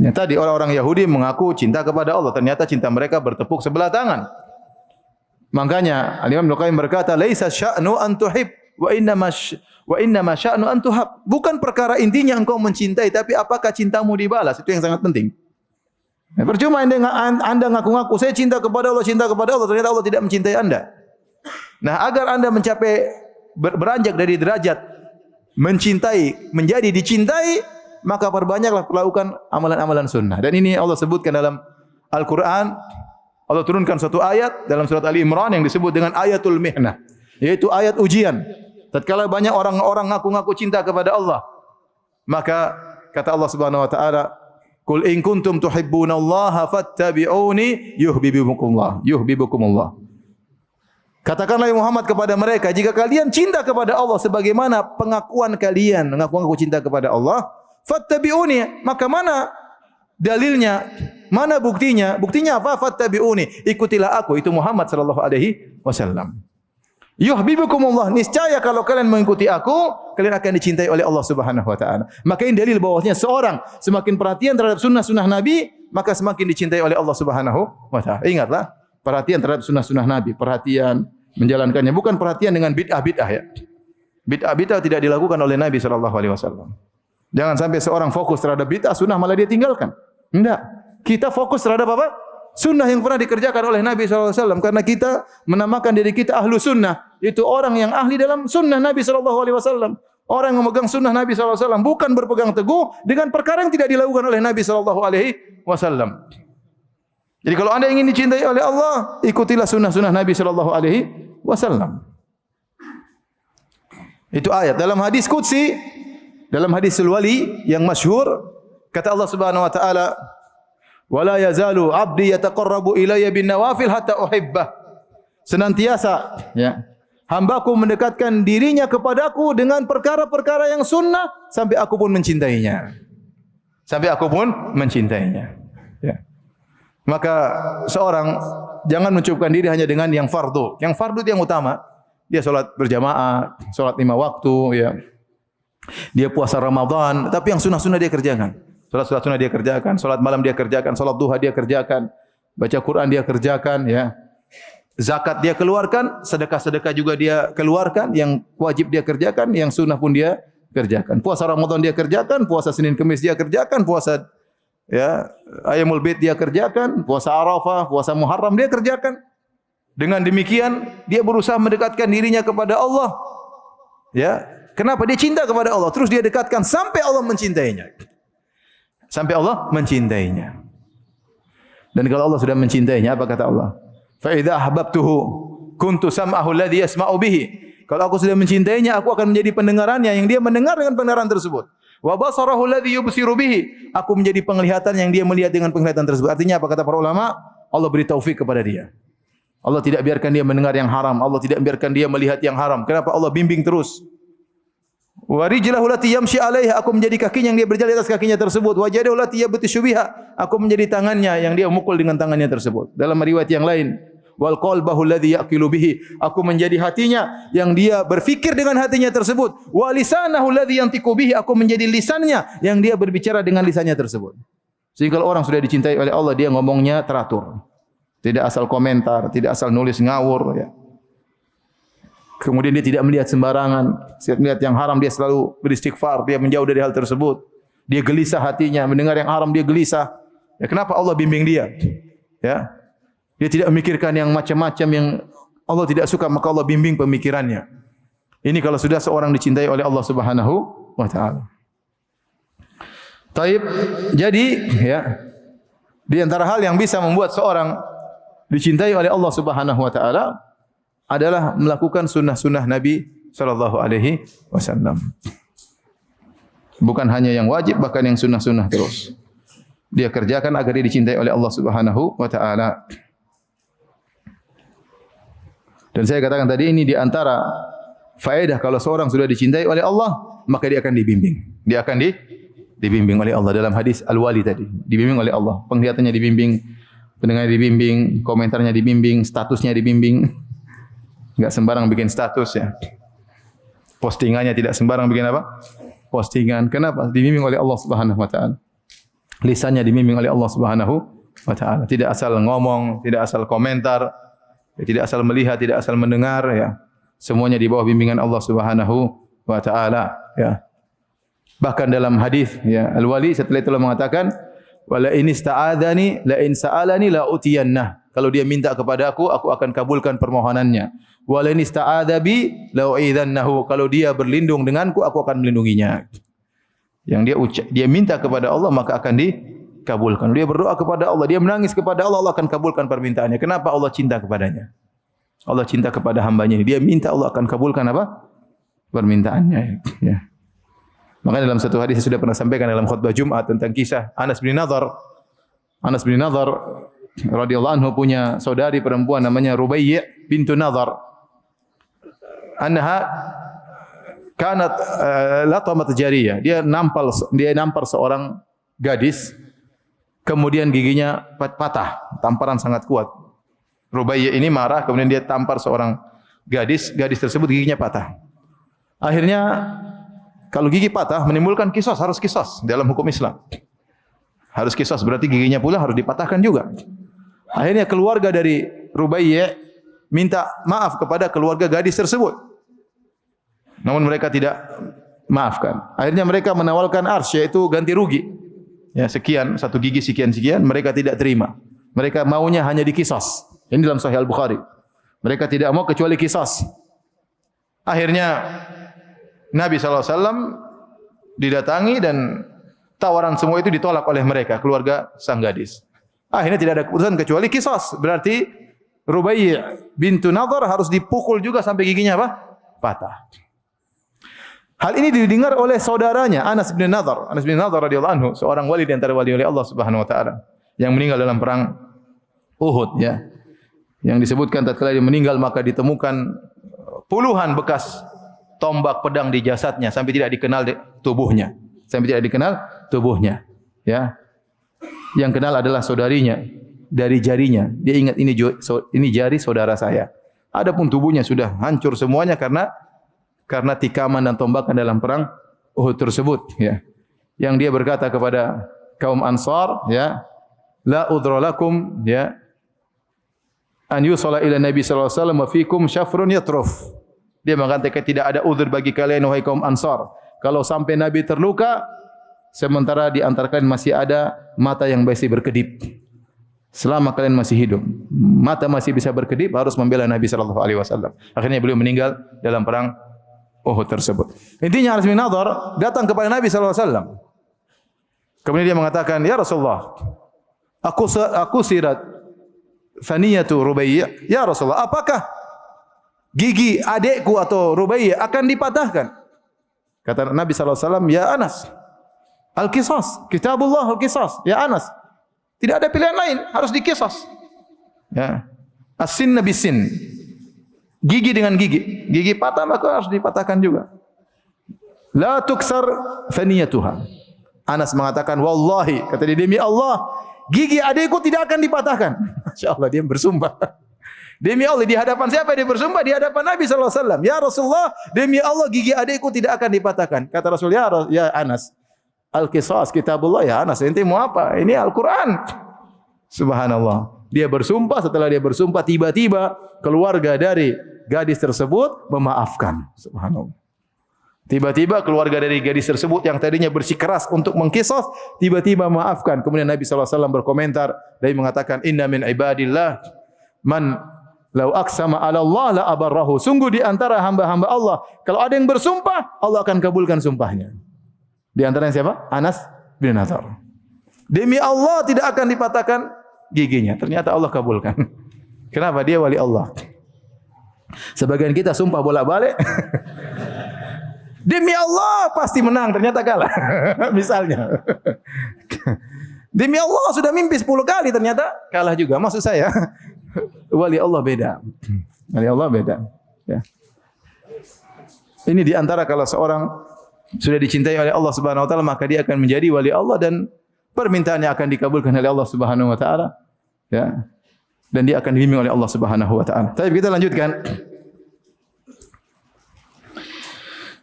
Ya, tadi orang-orang Yahudi mengaku cinta kepada Allah, ternyata cinta mereka bertepuk sebelah tangan. Makanya Al-Imam Ibnu Qayyim berkata, "Laisa sya'nu an tuhib wa inna ma sya'nu an tuhab." Bukan perkara intinya engkau mencintai, tapi apakah cintamu dibalas, itu yang sangat penting. Nah, percuma anda ngaku-ngaku saya cinta kepada Allah, ternyata Allah tidak mencintai anda. Nah, agar anda mencapai beranjak dari derajat mencintai menjadi dicintai, maka perbanyaklah melakukan amalan-amalan sunnah. Dan ini Allah sebutkan dalam Al-Quran. Allah turunkan satu ayat dalam surat Ali Imran yang disebut dengan ayatul mihnah, yaitu ayat ujian. Tatkala banyak orang-orang ngaku-ngaku cinta kepada Allah, maka kata Allah Subhanahu wa taala, "Qul in kuntum tuhibbunallaha fattabi'uni yuhibbukumullah." Katakanlah ya Muhammad kepada mereka, jika kalian cinta kepada Allah sebagaimana pengakuan kalian mengaku cinta kepada Allah, fattabi'uni, maka mana dalilnya? Mana buktinya? Buktinya apa? Fattabi'uni, ikutilah aku, itu Muhammad sallallahu alaihi wasallam. Yuhibbukumullah, niscaya kalau kalian mengikuti aku, kalian akan dicintai oleh Allah Subhanahu wa taala. Maka ini dalil bahwasanya seorang semakin perhatian terhadap sunnah-sunnah Nabi, maka semakin dicintai oleh Allah Subhanahu wa taala. Ingatlah, perhatian terhadap sunnah-sunnah Nabi, perhatian menjalankannya, bukan perhatian dengan bid'ah-bid'ah ya. Bid'ah-bid'ah tidak dilakukan oleh Nabi sallallahu alaihi wasallam. Jangan sampai seorang fokus terhadap bid'ah, sunnah malah dia tinggalkan. Tidak. Kita fokus terhadap apa? Sunnah yang pernah dikerjakan oleh Nabi sallallahu alaihi wasallam, karena kita menamakan diri kita ahlu sunnah, itu orang yang ahli dalam sunnah Nabi sallallahu alaihi wasallam. Orang yang memegang sunnah Nabi sallallahu alaihi wasallam, bukan berpegang teguh dengan perkara yang tidak dilakukan oleh Nabi sallallahu alaihi wasallam. Jadi kalau anda ingin dicintai oleh Allah, ikutilah sunnah-sunnah Nabi sallallahu alaihi wasallam. Itu ayat. Dalam hadis qudsi, dalam hadis wali yang masyhur, kata Allah Subhanahu wa taala, "Wala yazalu 'abdi yataqarrabu ilayya bin nawafil hatta uhibbah." Senantiasa ya, hambaku mendekatkan dirinya kepadaku dengan perkara-perkara yang sunnah sampai aku pun mencintainya. Sampai aku pun mencintainya. Ya. Maka seorang jangan mencukupkan diri hanya dengan yang fardu. Yang fardu itu yang utama. Dia salat berjamaah, salat 5 waktu ya. Dia puasa Ramadan, tapi yang sunnah-sunnah dia kerjakan. Salat sunnah dia kerjakan, salat malam dia kerjakan, salat duha dia kerjakan, baca Quran dia kerjakan ya. zakat dia keluarkan, sedekah-sedekah juga dia keluarkan, yang wajib dia kerjakan, yang sunnah pun dia kerjakan. Puasa Ramadan dia kerjakan, puasa Senin Kamis dia kerjakan, puasa Ayyamul Bid dia kerjakan, puasa Arafah, puasa Muharram dia kerjakan. Dengan demikian dia berusaha mendekatkan dirinya kepada Allah. Ya, kenapa? Dia cinta kepada Allah, terus dia dekatkan sampai Allah mencintainya. Sampai Allah mencintainya. Dan kalau Allah sudah mencintainya, apa kata Allah? Fa idza ahbabtuhu kuntu sam'ahu alladhi yasma'u bihi. Kalau aku sudah mencintainya, aku akan menjadi pendengarannya yang dia mendengar dengan pendengaran tersebut. Wa basarahu alladhi yubsiru bihi. Aku menjadi penglihatan yang dia melihat dengan penglihatan tersebut. Artinya apa kata para ulama? Allah beri taufik kepada dia. Allah tidak biarkan dia mendengar yang haram, Allah tidak biarkan dia melihat yang haram. Kenapa? Allah bimbing terus. Wa rijlahu lati yamshi 'alaiha, aku menjadi kakinya yang dia berjalan di atas kakinya tersebut. Wa jadahu lati yabtishu biha, aku menjadi tangannya yang dia memukul dengan tangannya tersebut. Dalam riwayat yang lain, wal qalbahu alladhi yaqilu bihi, aku menjadi hatinya yang dia berfikir dengan hatinya tersebut. Wa lisanahu alladhi yantiqu bihi, aku menjadi lisannya yang dia berbicara dengan lisannya tersebut. Sehingga kalau orang sudah dicintai oleh Allah, dia ngomongnya teratur. Tidak asal komentar, tidak asal nulis ngawur, ya. Kemudian dia tidak melihat sembarangan, melihat yang haram dia selalu beristighfar, dia menjauh dari hal tersebut. Dia gelisah hatinya, mendengar yang haram dia gelisah. Ya, kenapa? Allah bimbing dia. Ya. Dia tidak memikirkan yang macam-macam yang Allah tidak suka, maka Allah bimbing pemikirannya. Ini kalau sudah seorang dicintai oleh Allah Subhanahu wa taala. Taib. Jadi, ya, di antara hal yang bisa membuat seorang dicintai oleh Allah Subhanahu wa taala adalah melakukan sunnah-sunnah Nabi sallallahu alaihi wasallam. Bukan hanya yang wajib, bahkan yang sunnah-sunnah terus. Dia kerjakan agar dia dicintai oleh Allah Subhanahu wa taala. Dan saya katakan tadi, ini di antara faedah kalau seorang sudah dicintai oleh Allah, maka dia akan dibimbing. Dia akan dibimbing oleh Allah. Dalam hadis Al-Wali tadi, dibimbing oleh Allah. Penglihatannya dibimbing, pendengarnya dibimbing, komentarnya dibimbing, statusnya dibimbing. Enggak sembarang bikin status, ya. Postingannya tidak sembarang bikin apa? Postingan. Kenapa? Dibimbing oleh Allah Subhanahu wa taala. Lisannya dibimbing oleh Allah Subhanahu wa taala. Tidak asal ngomong, tidak asal komentar, tidak asal melihat, tidak asal mendengar, ya. Semuanya di bawah bimbingan Allah Subhanahu wa taala, ya. Bahkan dalam hadis, ya, Al-Wali setelah itu mengatakan, wala in ista'adzani la in sa'alani la utiyannah. Kalau dia minta kepada aku akan kabulkan permohonannya. Wala in ista'adzabi la u'idzannahu. Kalau dia berlindung denganku, aku akan melindunginya. Yang dia minta kepada Allah, maka akan dikabulkan. Dia berdoa kepada Allah, dia menangis kepada Allah, Allah akan kabulkan permintaannya. Kenapa? Allah cinta kepadanya. Allah cinta kepada hambanya ini. Dia minta, Allah akan kabulkan apa? Permintaannya, ya. Makanya dalam satu hadis saya sudah pernah sampaikan dalam khutbah Jumat tentang kisah Anas bin Nadhr. Anas bin Nadhr radhiyallahu anhu punya saudari perempuan namanya Rubai' bintu Nadhr. Anha kanat latamat jariyah. Dia nampar seorang gadis, kemudian giginya patah, tamparan sangat kuat. Rubai' ini marah, kemudian dia tampar seorang gadis tersebut giginya patah. Akhirnya kalau gigi patah menimbulkan kisos, harus kisos dalam hukum Islam. Harus kisos, berarti giginya pula harus dipatahkan juga. Akhirnya keluarga dari Rubai' minta maaf kepada keluarga gadis tersebut. Namun mereka tidak maafkan. Akhirnya mereka menawarkan ars, yaitu ganti rugi. Ya, sekian, satu gigi sekian, mereka tidak terima. Mereka maunya hanya dikisos. Ini dalam Sahih Al-Bukhari. Mereka tidak mau kecuali kisos. Akhirnya Nabi SAW didatangi dan tawaran semua itu ditolak oleh mereka, keluarga sang gadis. Akhirnya tidak ada keputusan kecuali kisos. Berarti Rubai' bintu Nadhr harus dipukul juga sampai giginya apa? Patah. Hal ini didengar oleh saudaranya Anas bin Nadhr. Anas bin Nadhr radhiyallahu anhu, seorang wali di antara wali Allah Subhanahu wa taala yang meninggal dalam perang Uhud, ya. Yang disebutkan tatkala dia meninggal maka ditemukan puluhan bekas tombak pedang di jasadnya sampai tidak dikenal tubuhnya. Tubuhnya. Ya. Yang kenal adalah saudarinya dari jarinya. Dia ingat ini jari saudara saya. Adapun tubuhnya sudah hancur semuanya karena tikaman dan tombakan dalam perang Uhud tersebut, ya. Yang dia berkata kepada kaum Ansar, ya, la udra lakum, ya. an yusalla ila Nabi sallallahu alaihi wasallam wa fikum syafrun yatruf. Dia mengatakan tidak ada uzur bagi kalian wahai kaum Ansar. Kalau sampai Nabi terluka sementara di antara kalian masih ada mata yang masih berkedip. Selama kalian masih hidup, mata masih bisa berkedip, harus membela Nabi sallallahu alaihi wasallam. Akhirnya beliau meninggal dalam perang Uhud tersebut. Intinya Anas bin Nadhr datang kepada Nabi sallallahu alaihi wasallam. Kemudian dia mengatakan, "Ya Rasulullah, aku sirat Thaniyatu Rubaiyah. Ya Rasulullah, apakah gigi adikku atau Rubaiyah akan dipatahkan?" Kata Nabi sallallahu alaihi wasallam, "Ya Anas, al-qisas, kitabullah al-qisas." Ya Anas, tidak ada pilihan lain, harus dikisas. Ya. As-sin bis-sin. Gigi dengan gigi. Gigi patah maka harus dipatahkan juga. La tuksar thaniyatuha. Anas mengatakan, "Wallahi," kata dia, demi Allah, gigi adikku tidak akan dipatahkan. Masyaallah, dia bersumpah. Demi Allah, di hadapan siapa dia bersumpah? Di hadapan Nabi sallallahu alaihi wasallam. "Ya Rasulullah, demi Allah gigi adikku tidak akan dipatahkan." Kata Rasul, "Ya Anas, al-qisas kitabullah." Ya Anas, ente mau apa? Ini Al-Quran. Subhanallah. Dia bersumpah, setelah dia bersumpah, tiba-tiba keluarga dari gadis tersebut memaafkan. Subhanallah. Tiba-tiba keluarga dari gadis tersebut yang tadinya bersikeras untuk mengqisas, tiba-tiba memaafkan. Kemudian Nabi sallallahu alaihi wasallam berkomentar dan mengatakan, "Inna min ibadillah man lau aqsama 'ala Allah la abarrahu." Sungguh di antara hamba-hamba Allah, kalau ada yang bersumpah, Allah akan kabulkan sumpahnya. Di antaranya siapa? Anas bin Nadhr. Demi Allah tidak akan dipatahkan giginya. Ternyata Allah kabulkan. Kenapa? Dia wali Allah. Sebagian kita sumpah bolak-balik. Demi Allah pasti menang, ternyata kalah. Misalnya. Demi Allah sudah mimpi 10 kali, ternyata kalah juga. Maksud saya, wali Allah beda. Wali Allah beda. Ya. Ini di antara kalau seorang sudah dicintai oleh Allah Subhanahu wa taala, maka dia akan menjadi wali Allah dan permintaannya akan dikabulkan oleh Allah Subhanahu wa taala. Ya. Dan dia akan dibimbing oleh Allah Subhanahu wa taala. Tapi kita lanjutkan.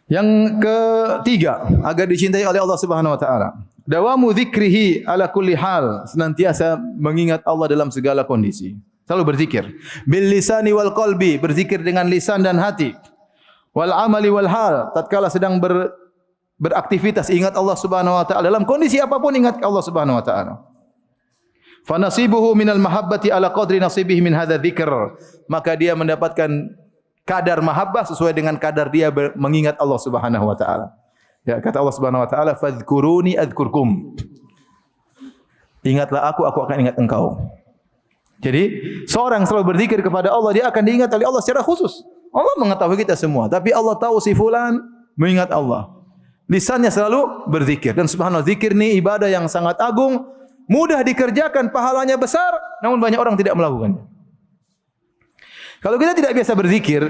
Yang ketiga, agar dicintai oleh Allah Subhanahu wa taala. Dawamu dzikrihi ala kulli hal, senantiasa mengingat Allah dalam segala kondisi. Selalu berzikir. Bil lisani wal qalbi, berzikir dengan lisan dan hati. Wal amali wal hal, tatkala sedang beraktivitas ingat Allah Subhanahu wa taala, dalam kondisi apapun ingat Allah Subhanahu wa taala. Fa nasibuhu minal mahabbati ala qadri nasibihi min hadza dzikr, maka dia mendapatkan kadar mahabbah sesuai dengan kadar dia mengingat Allah Subhanahu wa taala. Ya, kata Allah Subhanahu wa taala, "Fadhkuruni adzkurkum." Ingatlah aku akan ingat engkau. Jadi, seorang selalu berzikir kepada Allah, dia akan diingat oleh Allah secara khusus. Allah mengetahui kita semua, tapi Allah tahu si fulan mengingat Allah. Lisannya selalu berzikir, dan subhanallah, zikir ini ibadah yang sangat agung, mudah dikerjakan, pahalanya besar, namun banyak orang tidak melakukannya. Kalau kita tidak biasa berzikir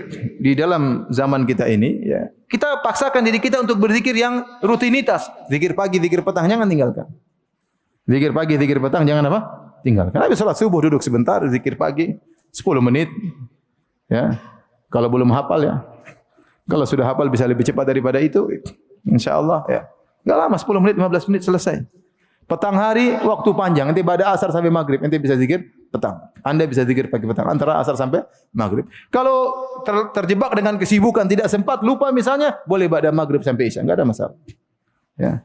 di dalam zaman kita ini, ya, kita paksakan diri kita untuk berzikir yang rutinitas. Zikir pagi, zikir petang, jangan tinggalkan. Zikir pagi, zikir petang, jangan apa? Tinggalkan. Habis salat subuh duduk sebentar, zikir pagi, 10 menit. Ya. Kalau belum hafal ya. Kalau sudah hafal bisa lebih cepat daripada itu. InsyaAllah ya. Enggak lama, 10 menit, 15 menit selesai. Petang hari, waktu panjang. Nanti pada asar sampai maghrib, nanti bisa zikir petang. Anda bisa zikir pagi petang, antara asar sampai maghrib. Kalau terjebak dengan kesibukan, tidak sempat, lupa misalnya, boleh pada maghrib sampai isya, enggak ada masalah. Ya.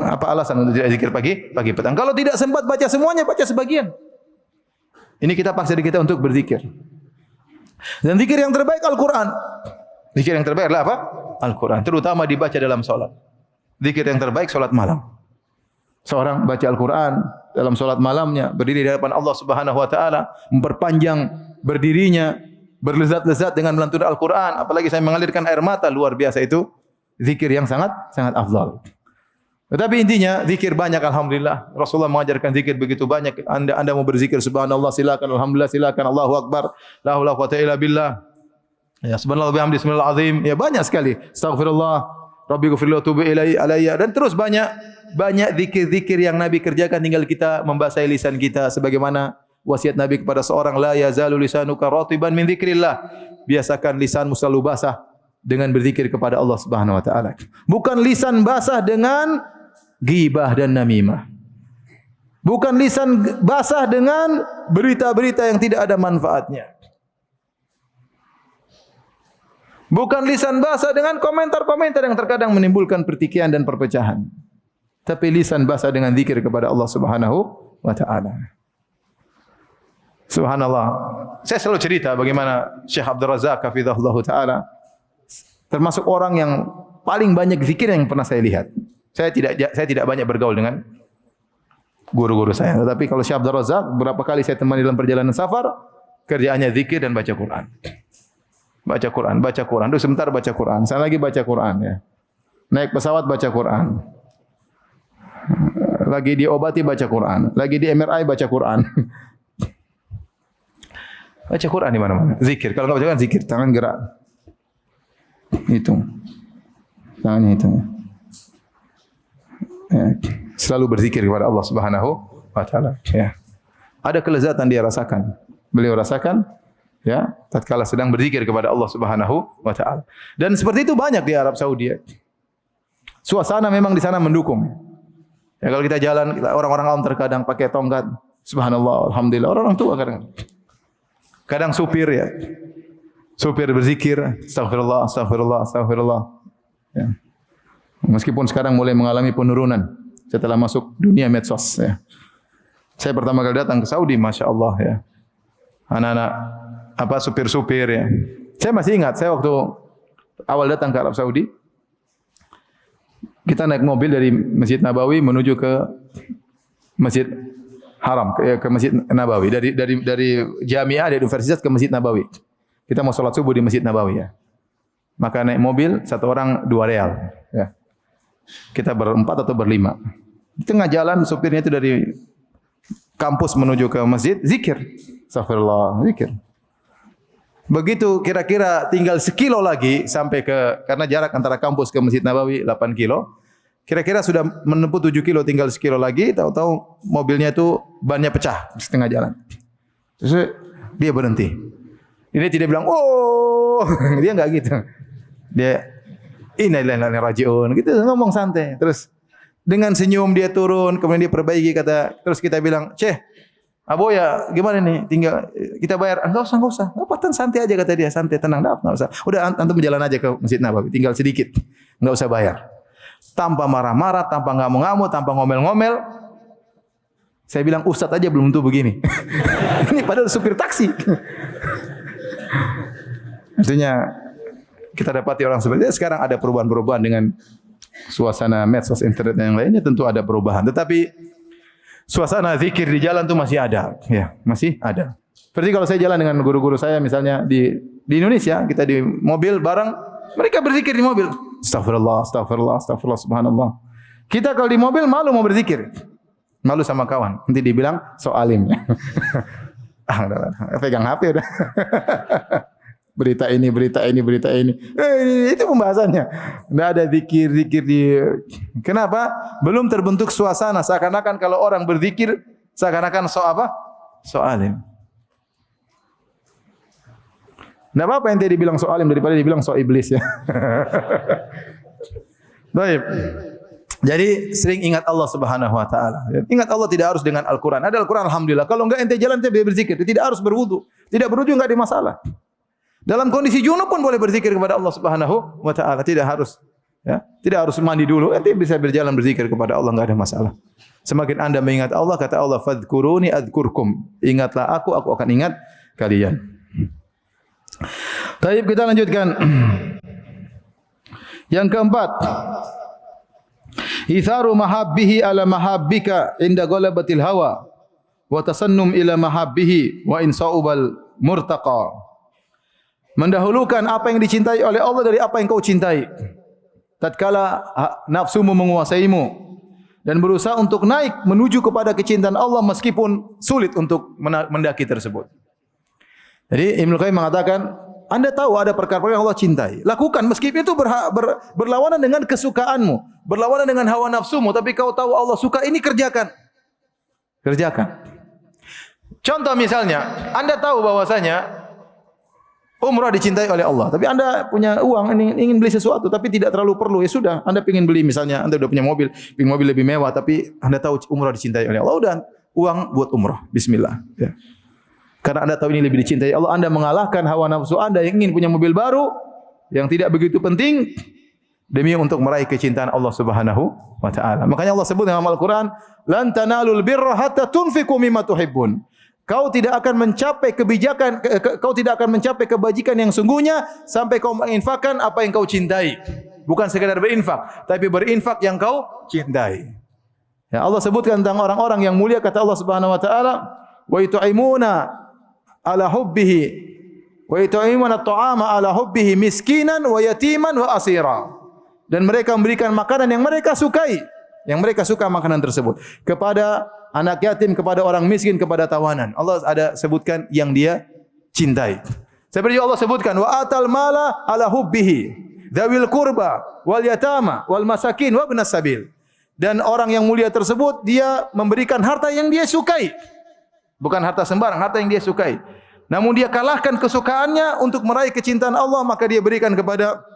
Apa alasan untuk tidak zikir pagi petang? Kalau tidak sempat baca semuanya, baca sebagian. Ini kita paksa diri kita untuk berzikir. Dan zikir yang terbaik Al-Quran. Zikir yang terbaik adalah apa? Al-Quran. Terutama dibaca dalam solat. Zikir yang terbaik solat malam. Seorang baca Al-Quran dalam solat malamnya, berdiri di hadapan Allah Subhanahu wa taala, memperpanjang berdirinya, berlezat-lezat dengan melantunkan Al-Quran, apalagi saya mengalirkan air mata, luar biasa itu zikir yang sangat afdal. Tetapi intinya zikir banyak, alhamdulillah. Rasulullah mengajarkan zikir begitu banyak. Anda mau berzikir subhanallah, silakan, alhamdulillah silakan, Allahu akbar, la haula wala quwwata illa billah. Ya, subhanallah bihamdi, bismillahil azim. Ya, banyak sekali. Astaghfirullah, rabbighfirli wa tub ilayya, dan terus banyak zikir-zikir yang Nabi kerjakan, tinggal kita membasahi lisan kita sebagaimana wasiat Nabi kepada seorang, la yazalu lisanuka ratiban min dzikrillah. Biasakan lisanmu selalu basah dengan berzikir kepada Allah Subhanahu wa taala. Bukan lisan basah dengan ghibah dan namimah. Bukan lisan basah dengan berita-berita yang tidak ada manfaatnya. Bukan lisan basah dengan komentar-komentar yang terkadang menimbulkan pertikaian dan perpecahan. Tapi lisan basah dengan zikir kepada Allah Subhanahu wa taala. Subhanallah. Saya selalu cerita bagaimana Syekh Abdul Razak hafizahullah taala termasuk orang yang paling banyak zikir yang pernah saya lihat. Saya tidak banyak bergaul dengan guru-guru saya. Tetapi kalau Syekh Abdul Razak berapa kali saya temani dalam perjalanan safar, kerjaannya zikir dan baca Quran. Baca Quran, baca Quran. Dulu sebentar baca Quran, saya lagi baca Quran ya. Naik pesawat baca Quran. Lagi diobati baca Quran, lagi di MRI baca Quran. Baca Quran di mana-mana. Zikir. Kalau enggak baca Quran zikir, tangan gerak. Hitung. Tangannya hitung. Ya. Selalu berzikir kepada Allah Subhanahu wa taala, ya. Ada kelezatan dia rasakan. Beliau rasakan ya, tatkala sedang berzikir kepada Allah Subhanahu wa taala. Dan seperti itu banyak di Arab Saudi. Ya. Suasana memang di sana mendukung. Ya, kalau kita jalan, orang-orang awam terkadang pakai tongkat, subhanallah, alhamdulillah, orang tua kadang supir ya. Supir berzikir, astagfirullah, astagfirullah, astagfirullah. Ya. Meskipun sekarang mulai mengalami penurunan setelah masuk dunia medsos ya. Saya pertama kali datang ke Saudi, Masya Allah ya. Anak-anak supir-supir ya. Saya masih ingat, saya waktu awal datang ke Arab Saudi, kita naik mobil dari Masjid Nabawi menuju ke Masjid Haram, ke Masjid Nabawi. Dari Jamiah, dari universitas ke Masjid Nabawi. Kita mau sholat subuh di Masjid Nabawi ya. Maka naik mobil, satu orang 2 real. Ya. Kita berempat atau berlima. Di tengah jalan, supirnya itu dari kampus menuju ke masjid, zikir. Astagfirullah, zikir. Begitu kira-kira tinggal sekilo lagi sampai karena jarak antara kampus ke Masjid Nabawi 8 kilo. Kira-kira sudah menempuh 7 kilo, tinggal sekilo lagi, tahu-tahu mobilnya itu bannya pecah di setengah jalan. Terus dia berhenti. Ini tidak bilang, "Oh," dia enggak gitu. Dia innalillahi rajiun, gitu ngomong santai. Terus dengan senyum dia turun, kemudian dia perbaiki terus kita bilang, "Syekh, Abo ya gimana nih? Tinggal kita bayar." Enggak usah. Apa-apa, santai aja kata dia, santai, tenang, enggak usah. Udah antum berjalan aja ke Masjid Nabawi, tinggal sedikit. Enggak usah bayar. Tanpa marah-marah, tanpa ngamuk-ngamuk, tanpa ngomel-ngomel. Saya bilang, "Ustaz aja belum tentu begini." Ini padahal supir taksi. Artinya kita dapati orang seperti itu. Sekarang ada perubahan-perubahan dengan suasana medsos, internet dan yang lainnya, tentu ada perubahan. Tetapi suasana zikir di jalan itu masih ada, ya, masih ada. Seperti kalau saya jalan dengan guru-guru saya misalnya di Indonesia, kita di mobil bareng, mereka berzikir di mobil. Astagfirullah, astagfirullah, astagfirullah, subhanallah. Kita kalau di mobil malu mau berzikir. Malu sama kawan. Nanti dibilang so alim. Pegang HP udah. Berita ini. Itu pembahasannya. Tidak ada zikir di. Kenapa? Belum terbentuk suasana. Seakan-akan kalau orang berzikir, seakan-akan so alim. Tidak apa-apa ente dibilang so alim daripada dibilang so iblis ya. Baik. Jadi sering ingat Allah Subhanahu wa taala. Ingat Allah tidak harus dengan Al-Qur'an. Ada Al-Qur'an alhamdulillah. Kalau enggak ente jalan ente berzikir, tidak harus berwudu. Tidak berwudu enggak ada masalah. Dalam kondisi junub pun boleh berzikir kepada Allah Subhanahu wa taala, tidak harus ya, tidak harus mandi dulu, ente bisa berjalan berzikir kepada Allah, enggak ada masalah. Semakin Anda mengingat Allah, kata Allah, "Fadhkuruni adzkurkum." Ingatlah aku akan ingat kalian. Baik, kita lanjutkan. Yang keempat, itharu mahabbihi ala mahabbika inda ghalabatil hawa wa tasannum ila mahabbihi wa insa'ubal murtaqa. Mendahulukan apa yang dicintai oleh Allah dari apa yang kau cintai. Tatkala nafsumu menguasaimu dan berusaha untuk naik menuju kepada kecintaan Allah meskipun sulit untuk mendaki tersebut. Jadi Ibnu Qayyim mengatakan, Anda tahu ada perkara-perkara yang Allah cintai. Lakukan meskipun itu berlawanan dengan kesukaanmu, berlawanan dengan hawa nafsumu, tapi kau tahu Allah suka ini, kerjakan. Kerjakan. Contoh misalnya, Anda tahu bahwasanya Umrah dicintai oleh Allah. Tapi Anda punya uang, ingin beli sesuatu, tapi tidak terlalu perlu. Ya sudah, Anda ingin beli misalnya, Anda sudah punya mobil, ingin mobil lebih mewah, tapi Anda tahu umrah dicintai oleh Allah. Udah, uang buat umrah. Bismillah. Ya. Karena Anda tahu ini lebih dicintai Allah, Anda mengalahkan hawa nafsu Anda yang ingin punya mobil baru, yang tidak begitu penting, demi untuk meraih kecintaan Allah Subhanahu wa taala. Makanya Allah sebut dalam Al-Qur'an, "Lan tanalul birra hatta tunfiqu mimma tuhibbun." Kau tidak akan mencapai kau tidak akan mencapai kebajikan yang sungguhnya sampai kau menginfakkan apa yang kau cintai. Bukan sekadar berinfak, tapi berinfak yang kau cintai. Ya, Allah sebutkan tentang orang-orang yang mulia, kata Allah Subhanahu wa taala, "Wa yut'imuna ala hubbihi wa yut'imuna at-ta'ama ala hubbihi miskinan wa yatiman wa asira." Dan mereka memberikan makanan yang mereka sukai, yang mereka suka makanan tersebut kepada anak yatim, kepada orang miskin, kepada tawanan. Allah ada sebutkan yang dia cintai. Seperti Allah sebutkan, wa atal mala ala hubbihi dzawil qurba wal yatama wal masakin wa ibnas sabil. Dan orang yang mulia tersebut dia memberikan harta yang dia sukai. Bukan harta sembarang, harta yang dia sukai. Namun dia kalahkan kesukaannya untuk meraih kecintaan Allah, maka dia berikan kepada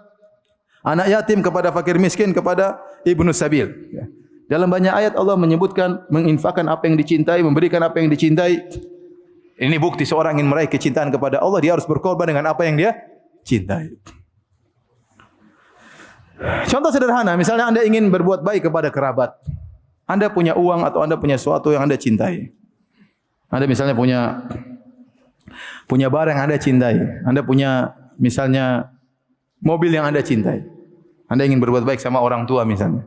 anak yatim, kepada fakir miskin, kepada ibnus sabil. Dalam banyak ayat Allah menyebutkan menginfakkan apa yang dicintai, memberikan apa yang dicintai. Ini bukti seorang ingin meraih kecintaan kepada Allah, dia harus berkorban dengan apa yang dia cintai. Contoh sederhana, misalnya Anda ingin berbuat baik kepada kerabat. Anda punya uang atau Anda punya sesuatu yang Anda cintai. Anda misalnya punya barang yang Anda cintai. Anda punya misalnya mobil yang Anda cintai. Anda ingin berbuat baik sama orang tua misalnya.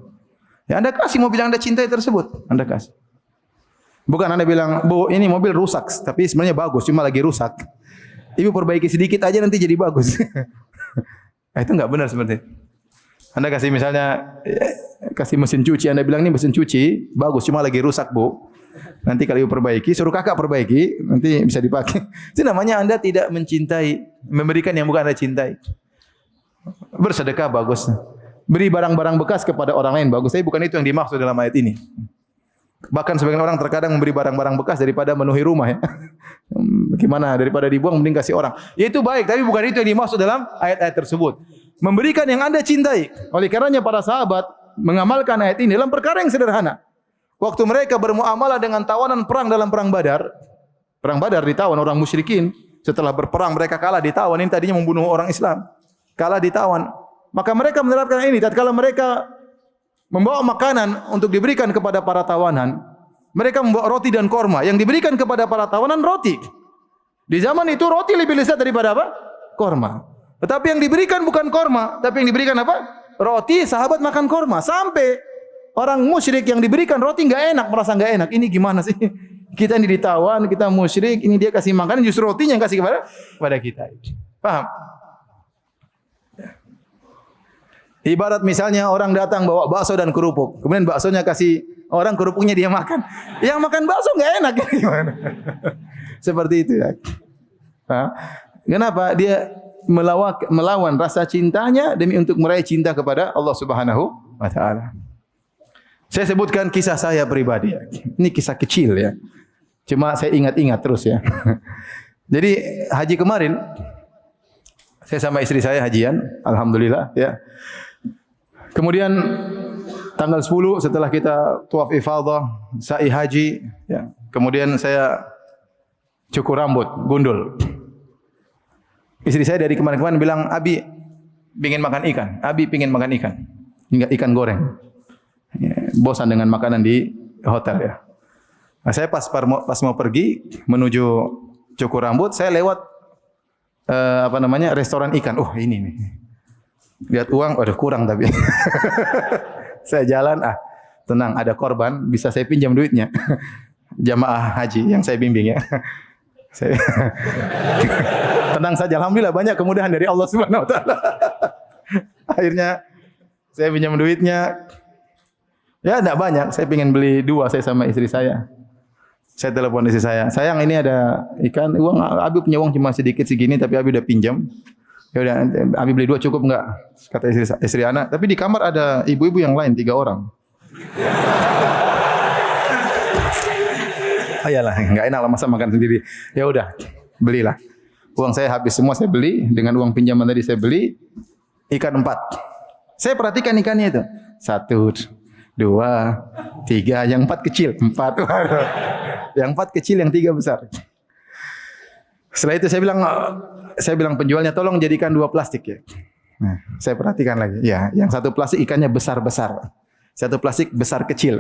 Ya, Anda kasih mobil yang Anda cintai tersebut. Anda kasih. Bukan Anda bilang, "Bu, ini mobil rusak, tapi sebenarnya bagus, cuma lagi rusak. Ibu perbaiki sedikit aja nanti jadi bagus." Itu enggak benar seperti itu. Anda kasih misalnya kasih mesin cuci, Anda bilang, "Ini mesin cuci bagus, cuma lagi rusak, Bu. Nanti kalau ibu perbaiki, suruh kakak perbaiki, nanti bisa dipakai." Itu namanya Anda tidak mencintai, memberikan yang bukan Anda cintai. Bersedekah bagus. Beri barang-barang bekas kepada orang lain bagus, tapi bukan itu yang dimaksud dalam ayat ini. Bahkan sebagian orang terkadang memberi barang-barang bekas daripada memenuhi rumah, ya. Bagaimana daripada dibuang mending kasih orang. Ya itu baik, tapi bukan itu yang dimaksud dalam ayat-ayat tersebut. Memberikan yang Anda cintai. Oleh karenanya para sahabat mengamalkan ayat ini dalam perkara yang sederhana. Waktu mereka bermuamalah dengan tawanan perang dalam perang Badar. Perang Badar ditawan orang musyrikin. Setelah berperang mereka kalah, ditawan. Ini tadinya membunuh orang Islam. Kalah, ditawan. Maka mereka menerapkan ini. Tatkala mereka membawa makanan untuk diberikan kepada para tawanan, mereka membawa roti dan korma. Yang diberikan kepada para tawanan roti. Di zaman itu roti lebih lezat daripada apa? Korma. Tetapi yang diberikan bukan korma, tapi yang diberikan apa? Roti. Sahabat makan korma. Sampai orang musyrik yang diberikan roti enggak enak, merasa enggak enak. Ini gimana sih? Kita ini ditawan, kita musyrik, ini dia kasih makanan, justru rotinya yang kasih kepada kita. Paham? Ibarat misalnya orang datang bawa bakso dan kerupuk, kemudian baksonya kasih orang, kerupuknya dia makan. Yang makan bakso enggak enak, gimana? Seperti itu ya. Kenapa? Dia melawan rasa cintanya demi untuk meraih cinta kepada Allah Subhanahu wa taala. Saya sebutkan kisah saya pribadi ya. Ini kisah kecil ya. Cuma saya ingat-ingat terus ya. Jadi haji kemarin saya sama istri saya hajian, alhamdulillah ya. Kemudian tanggal 10 setelah kita tawaf ifadah, sa'i haji ya. Kemudian saya cukur rambut, gundul. Istri saya dari kemarin-kemarin bilang, "Abi pingin makan ikan, Abi pingin makan ikan." Hingga ikan goreng. Ya, bosan dengan makanan di hotel ya. Nah, saya pas mau pergi menuju cukur rambut, saya lewat restoran ikan. Oh, ini nih. Lihat uang, waduh kurang tapi. Saya jalan, tenang, ada korban, bisa saya pinjam duitnya. Jamaah haji yang saya bimbing ya. Saya tenang saja, alhamdulillah banyak kemudahan dari Allah Subhanahu wa taala. Akhirnya saya pinjam duitnya. Ya enggak banyak, saya ingin beli 2 saya sama istri saya. Saya telepon istri saya, "Sayang, ini ada ikan, uang Abi punya uang cuma sedikit segini tapi Abi udah pinjam. Ya udah, Abi beli 2 cukup enggak?" Kata istri anak, "Tapi di kamar ada ibu-ibu yang lain 3 orang." Ayalah, enggak enak lah masa makan sendiri. Ya udah, belilah. Uang saya habis semua, saya beli. Dengan uang pinjaman tadi saya beli ikan 4. Saya perhatikan ikannya itu. 1, 2, 3. Yang 4 kecil. 4. Yang 4 kecil, yang 3 besar. Setelah itu saya bilang penjualnya, tolong jadikan 2 plastik ya. Nah, saya perhatikan lagi. Ya, yang 1 plastik ikannya besar-besar. 1 plastik besar kecil.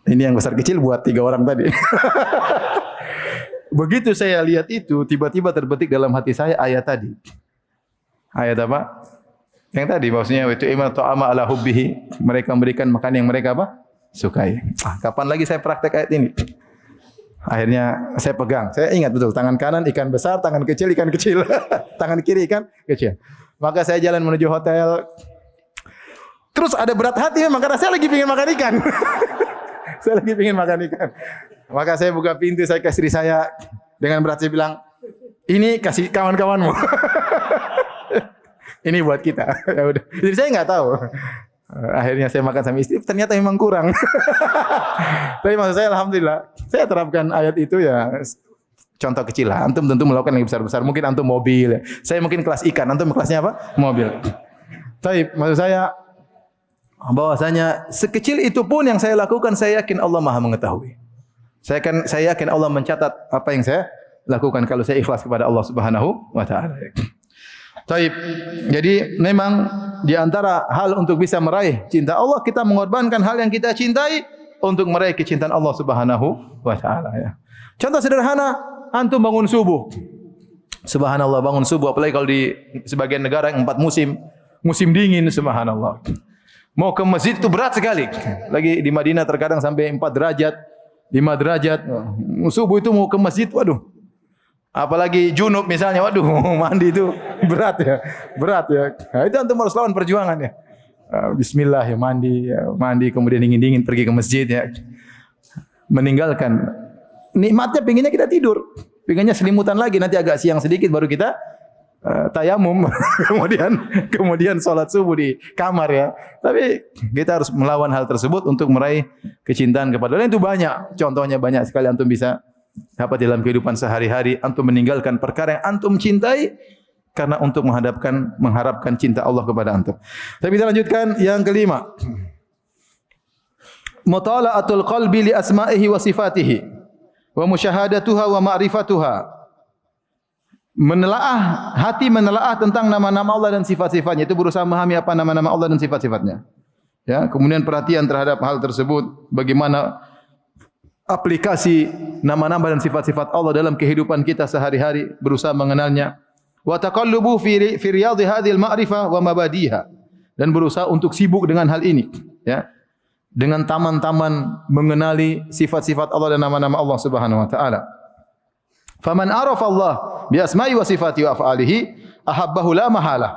Ini yang besar kecil buat 3 orang tadi. Begitu saya lihat itu, tiba-tiba terbetik dalam hati saya ayat tadi. Ayat apa? Yang tadi maksudnya itu iman ta'ama ala hubbihi, mereka memberikan makan yang mereka apa? Sukai. Kapan lagi saya praktek ayat ini? Akhirnya saya pegang. Saya ingat betul, tangan kanan ikan besar, tangan kecil ikan kecil. Tangan kiri ikan kecil. Maka saya jalan menuju hotel. Terus ada berat hati memang karena saya lagi ingin makan ikan. Saya lagi ingin makan ikan. Maka saya buka pintu, saya ke istri saya dengan berat, saya bilang, "Ini kasih kawan-kawanmu." Ini buat kita. Ya udah. Jadi saya enggak tahu. Akhirnya saya makan sama istri, ternyata memang kurang. Tapi maksud saya alhamdulillah, saya terapkan ayat itu ya, contoh kecil lah. Antum tentu melakukan yang besar-besar. Mungkin antum mobil. Saya mungkin kelas ikan, antum kelasnya apa? Mobil. Tapi maksud saya bahwasanya sekecil itu pun yang saya lakukan, saya yakin Allah Maha mengetahui. Saya yakin Allah mencatat apa yang saya lakukan kalau saya ikhlas kepada Allah Subhanahu wa taala. Taib. Jadi memang di antara hal untuk bisa meraih cinta Allah, kita mengorbankan hal yang kita cintai untuk meraih kecintaan Allah Subhanahu wa taala ya. Contoh sederhana, antum bangun subuh. Subhanallah, bangun subuh apalagi kalau di sebagian negara yang 4 musim, musim dingin, subhanallah. Mau ke masjid itu berat sekali. Lagi di Madinah terkadang sampai 4 derajat, 5 derajat. Subuh itu mau ke masjid, waduh. Apalagi junub misalnya, waduh, mandi itu berat ya. Nah, itu antum harus lawan perjuangan ya. Bismillah ya, mandi kemudian dingin-dingin pergi ke masjid ya. Meninggalkan nikmatnya, pinginnya kita tidur. Pinginnya selimutan lagi, nanti agak siang sedikit baru kita tayamum. kemudian salat subuh di kamar ya. Tapi kita harus melawan hal tersebut untuk meraih kecintaan kepada Allah. Itu banyak, contohnya banyak sekali antum bisa dapat dalam kehidupan sehari-hari. Antum meninggalkan perkara yang antum cintai karena untuk mengharapkan cinta Allah kepada antum. Tapi kita lanjutkan yang kelima. Mutala'atul qalbi li asma'ihi wa sifatihi wa musyahadatuha wa ma'rifatuha. Hati menelaah tentang nama-nama Allah dan sifat-sifatnya. Itu berusaha memahami apa nama-nama Allah dan sifat-sifatnya. Ya, kemudian perhatian terhadap hal tersebut, bagaimana aplikasi nama-nama dan sifat-sifat Allah dalam kehidupan kita sehari-hari, berusaha mengenalnya. Wa taqallubu fi riyadhi hadhil ma'rifah wa mabadiha, dan berusaha untuk sibuk dengan hal ini, ya. Dengan taman-taman mengenali sifat-sifat Allah dan nama-nama Allah Subhanahu wa taala. Faman arafa Allah bi asma'i wa sifati wa af'alihi ahabbahu la mahalah.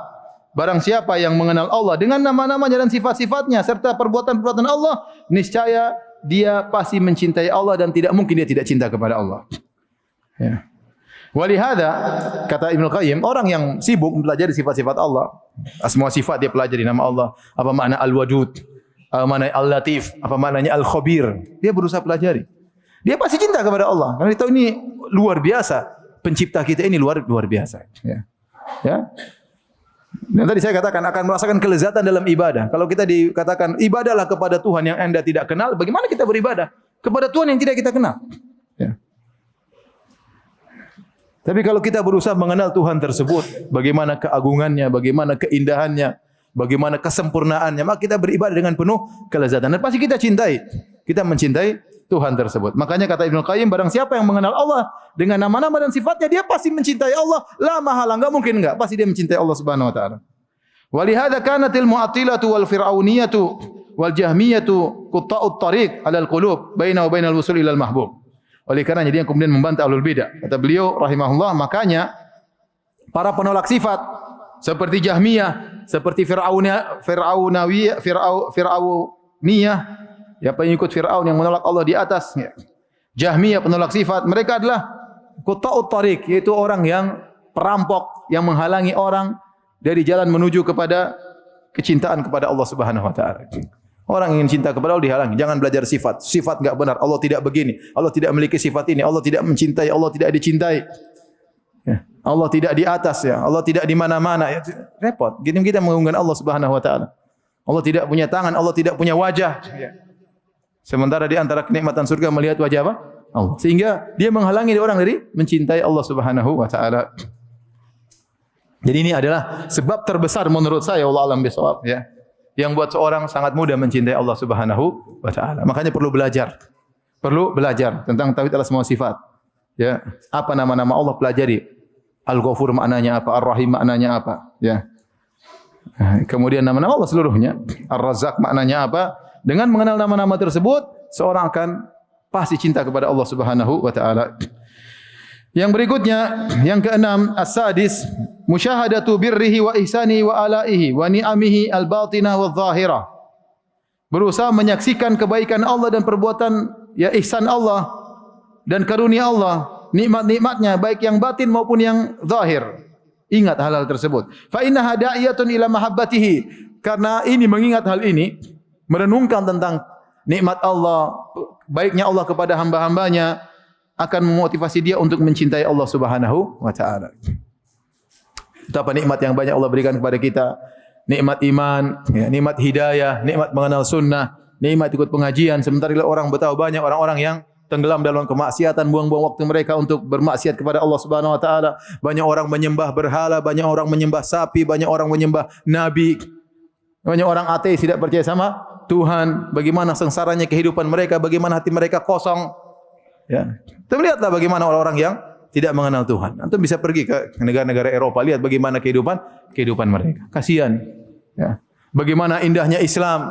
Barang siapa yang mengenal Allah dengan nama-namanya dan sifat-sifatnya serta perbuatan-perbuatan Allah, niscaya dia pasti mencintai Allah dan tidak mungkin dia tidak cinta kepada Allah. Ya. Walihada kata Ibnu Qayyim, orang yang sibuk mempelajari sifat-sifat Allah, semua sifat dia pelajari, nama Allah, apa makna Al-Wadud, apa makna Al-Latif, apa maknanya Al-Khabir, dia berusaha pelajari. Dia pasti cinta kepada Allah. Karena dia tahu ini luar biasa, pencipta kita ini luar biasa. Ya. Ya. Dan tadi saya katakan akan merasakan kelezatan dalam ibadah. Kalau kita dikatakan ibadahlah kepada Tuhan yang Anda tidak kenal, bagaimana kita beribadah kepada Tuhan yang tidak kita kenal? Ya. Tapi kalau kita berusaha mengenal Tuhan tersebut, bagaimana keagungannya, bagaimana keindahannya, bagaimana kesempurnaannya, maka kita beribadah dengan penuh kelezatan. Dan pasti kita cintai, kita mencintai Tuhan tersebut. Makanya kata Ibnu Qayyim, barang siapa yang mengenal Allah dengan nama-nama dan sifatnya, dia pasti mencintai Allah. La mahala, enggak mungkin enggak. Pasti dia mencintai Allah Subhanahu wa taala. Walihada kanatil mu'attilatu wal fir'auniyatu wal jahmiyatu qutta'ut tariq 'alal qulub baina wa bainal wusul ilal mahbub. Oleh karena dia kemudian membantah ahlul bidah. Kata beliau rahimahullah, makanya para penolak sifat seperti Jahmiyah, seperti Fir'auniyah, ya, pengikut Fir'aun yang menolak Allah di atas, ya. Jahmiyah penolak sifat, mereka adalah qutta'ut tariq, yaitu orang yang perampok yang menghalangi orang dari jalan menuju kepada kecintaan kepada Allah Subhanahu wa taala. Orang yang ingin cinta kepada Allah dihalangi, jangan belajar sifat. Sifat enggak benar, Allah tidak begini, Allah tidak memiliki sifat ini, Allah tidak mencintai, Allah tidak dicintai. Ya. Allah tidak di atas ya, Allah tidak di mana-mana ya. Repot. Kita mengagungkan Allah Subhanahu wa taala. Allah tidak punya tangan, Allah tidak punya wajah. Ya. Sementara di antara kenikmatan surga melihat wajah apa? Allah. Sehingga dia menghalangi orang dari mencintai Allah Subhanahu wa taala. Jadi ini adalah sebab terbesar menurut saya, wallahu a'lam bishawab ya. Yang buat seorang sangat mudah mencintai Allah Subhanahu wa taala. Makanya perlu belajar. Perlu belajar tentang tauhid asma wa sifat. Ya, apa nama-nama Allah pelajari. Al-Ghafur maknanya apa? Ar-Rahim maknanya apa? Ya. Kemudian nama-nama Allah seluruhnya. Ar-Razzaq maknanya apa? Dengan mengenal nama-nama tersebut, seorang akan pasti cinta kepada Allah Subhanahu wa taala. Yang berikutnya, yang keenam, as-sadis, musyahadatu birrihi wa ihsani wa alaihi wa ni'amihi al-batinah wa dhahirah. Berusaha menyaksikan kebaikan Allah dan perbuatan ya ihsan Allah dan karunia Allah. Nikmat-nikmatnya baik yang batin maupun yang zahir. Ingat hal-hal tersebut. Fa innaha da'iyatun ila mahabbatihi. Karena ini mengingat hal ini, merenungkan tentang nikmat Allah, baiknya Allah kepada hamba-hambanya akan memotivasi dia untuk mencintai Allah Subhanahu wa taala. Betapa nikmat yang banyak Allah berikan kepada kita. Nikmat iman, ya, nikmat hidayah, nikmat mengenal sunnah, nikmat ikut pengajian. Sementara orang betapa banyak orang-orang yang tenggelam dalam kemaksiatan, buang-buang waktu mereka untuk bermaksiat kepada Allah Subhanahu wa taala. Banyak orang menyembah berhala, banyak orang menyembah sapi, banyak orang menyembah nabi. Banyak orang ateis tidak percaya sama Tuhan. Bagaimana sengsaranya kehidupan mereka, bagaimana hati mereka kosong. Ya. Kita lihatlah bagaimana orang-orang yang tidak mengenal Tuhan. Antum bisa pergi ke negara-negara Eropa, lihat bagaimana kehidupan mereka. Kasihan. Ya. Bagaimana indahnya Islam.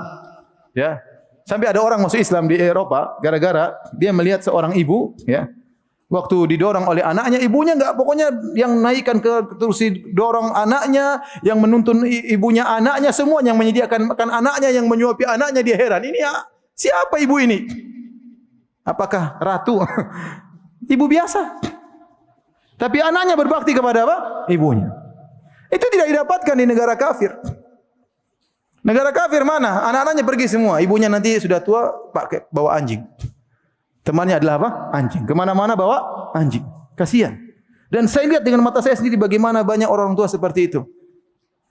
Ya. Sampai ada orang masuk Islam di Eropa gara-gara dia melihat seorang ibu, ya, waktu didorong oleh anaknya, ibunya enggak, pokoknya yang naikkan ke terus didorong anaknya, yang menuntun ibunya anaknya, semua yang menyediakan makan anaknya, yang menyuapi anaknya. Dia heran, ini ya, siapa ibu ini? Apakah ratu? Ibu biasa. Tapi anaknya berbakti kepada apa? Ibunya. Itu tidak didapatkan di negara kafir. Negara kafir mana? Anak-anaknya pergi semua. Ibunya nanti sudah tua, pakai bawa anjing. Temannya adalah apa? Anjing. Kemana-mana bawa anjing. Kasihan. Dan saya lihat dengan mata saya sendiri bagaimana banyak orang tua seperti itu.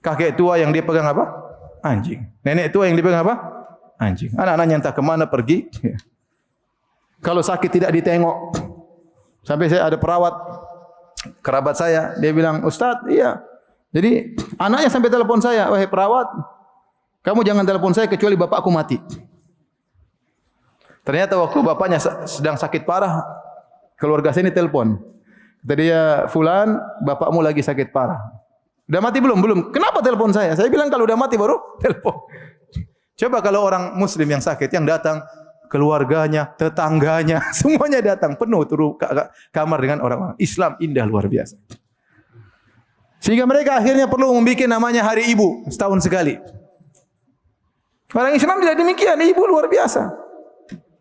Kakek tua yang dia pegang apa? Anjing. Nenek tua yang dia pegang apa? Anjing. Anak-anaknya entah kemana pergi. Kalau sakit tidak ditengok. Sampai saya ada perawat, kerabat saya, dia bilang, Ustaz, iya. Jadi anaknya sampai telepon saya, wahai perawat, kamu jangan telepon saya kecuali bapakku mati. Ternyata waktu bapaknya sedang sakit parah, keluarga saya ini telepon. Kata dia, Fulan, bapakmu lagi sakit parah. Udah mati belum? Belum. Kenapa telepon saya? Saya bilang kalau udah mati baru telepon. Coba kalau orang muslim yang sakit, yang datang, keluarganya, tetangganya, semuanya datang. Penuh turun kamar dengan orang-orang. Islam indah luar biasa. Sehingga mereka akhirnya perlu membuat namanya Hari Ibu, setahun sekali. Orang Islam tidak demikian, ibu luar biasa.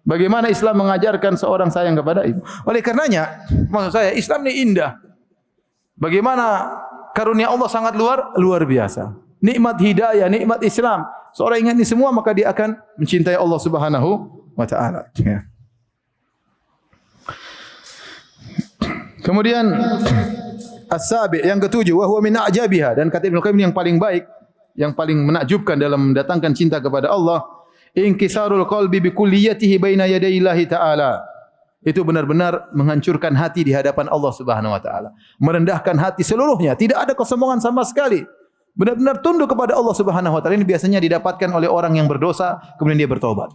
Bagaimana Islam mengajarkan seorang sayang kepada ibu. Oleh karenanya, maksud saya Islam ini indah. Bagaimana karunia Allah sangat luar biasa. Nikmat hidayah, nikmat Islam. Seorang ingat ini semua maka dia akan mencintai Allah Subhanahu wa taala. Ya. Kemudian as-sabi yang ketujuh, wa huwa min a'jabiha, dan kata Ibnu Qayyim yang paling baik, yang paling menakjubkan dalam mendatangkan cinta kepada Allah, inkisarul qalbi bi kulliyatihi baina yadayillahi ta'ala. Itu benar-benar menghancurkan hati di hadapan Allah Subhanahu wa taala. Merendahkan hati seluruhnya, tidak ada kesombongan sama sekali. Benar-benar tunduk kepada Allah Subhanahu wa taala. Ini biasanya didapatkan oleh orang yang berdosa kemudian dia bertobat.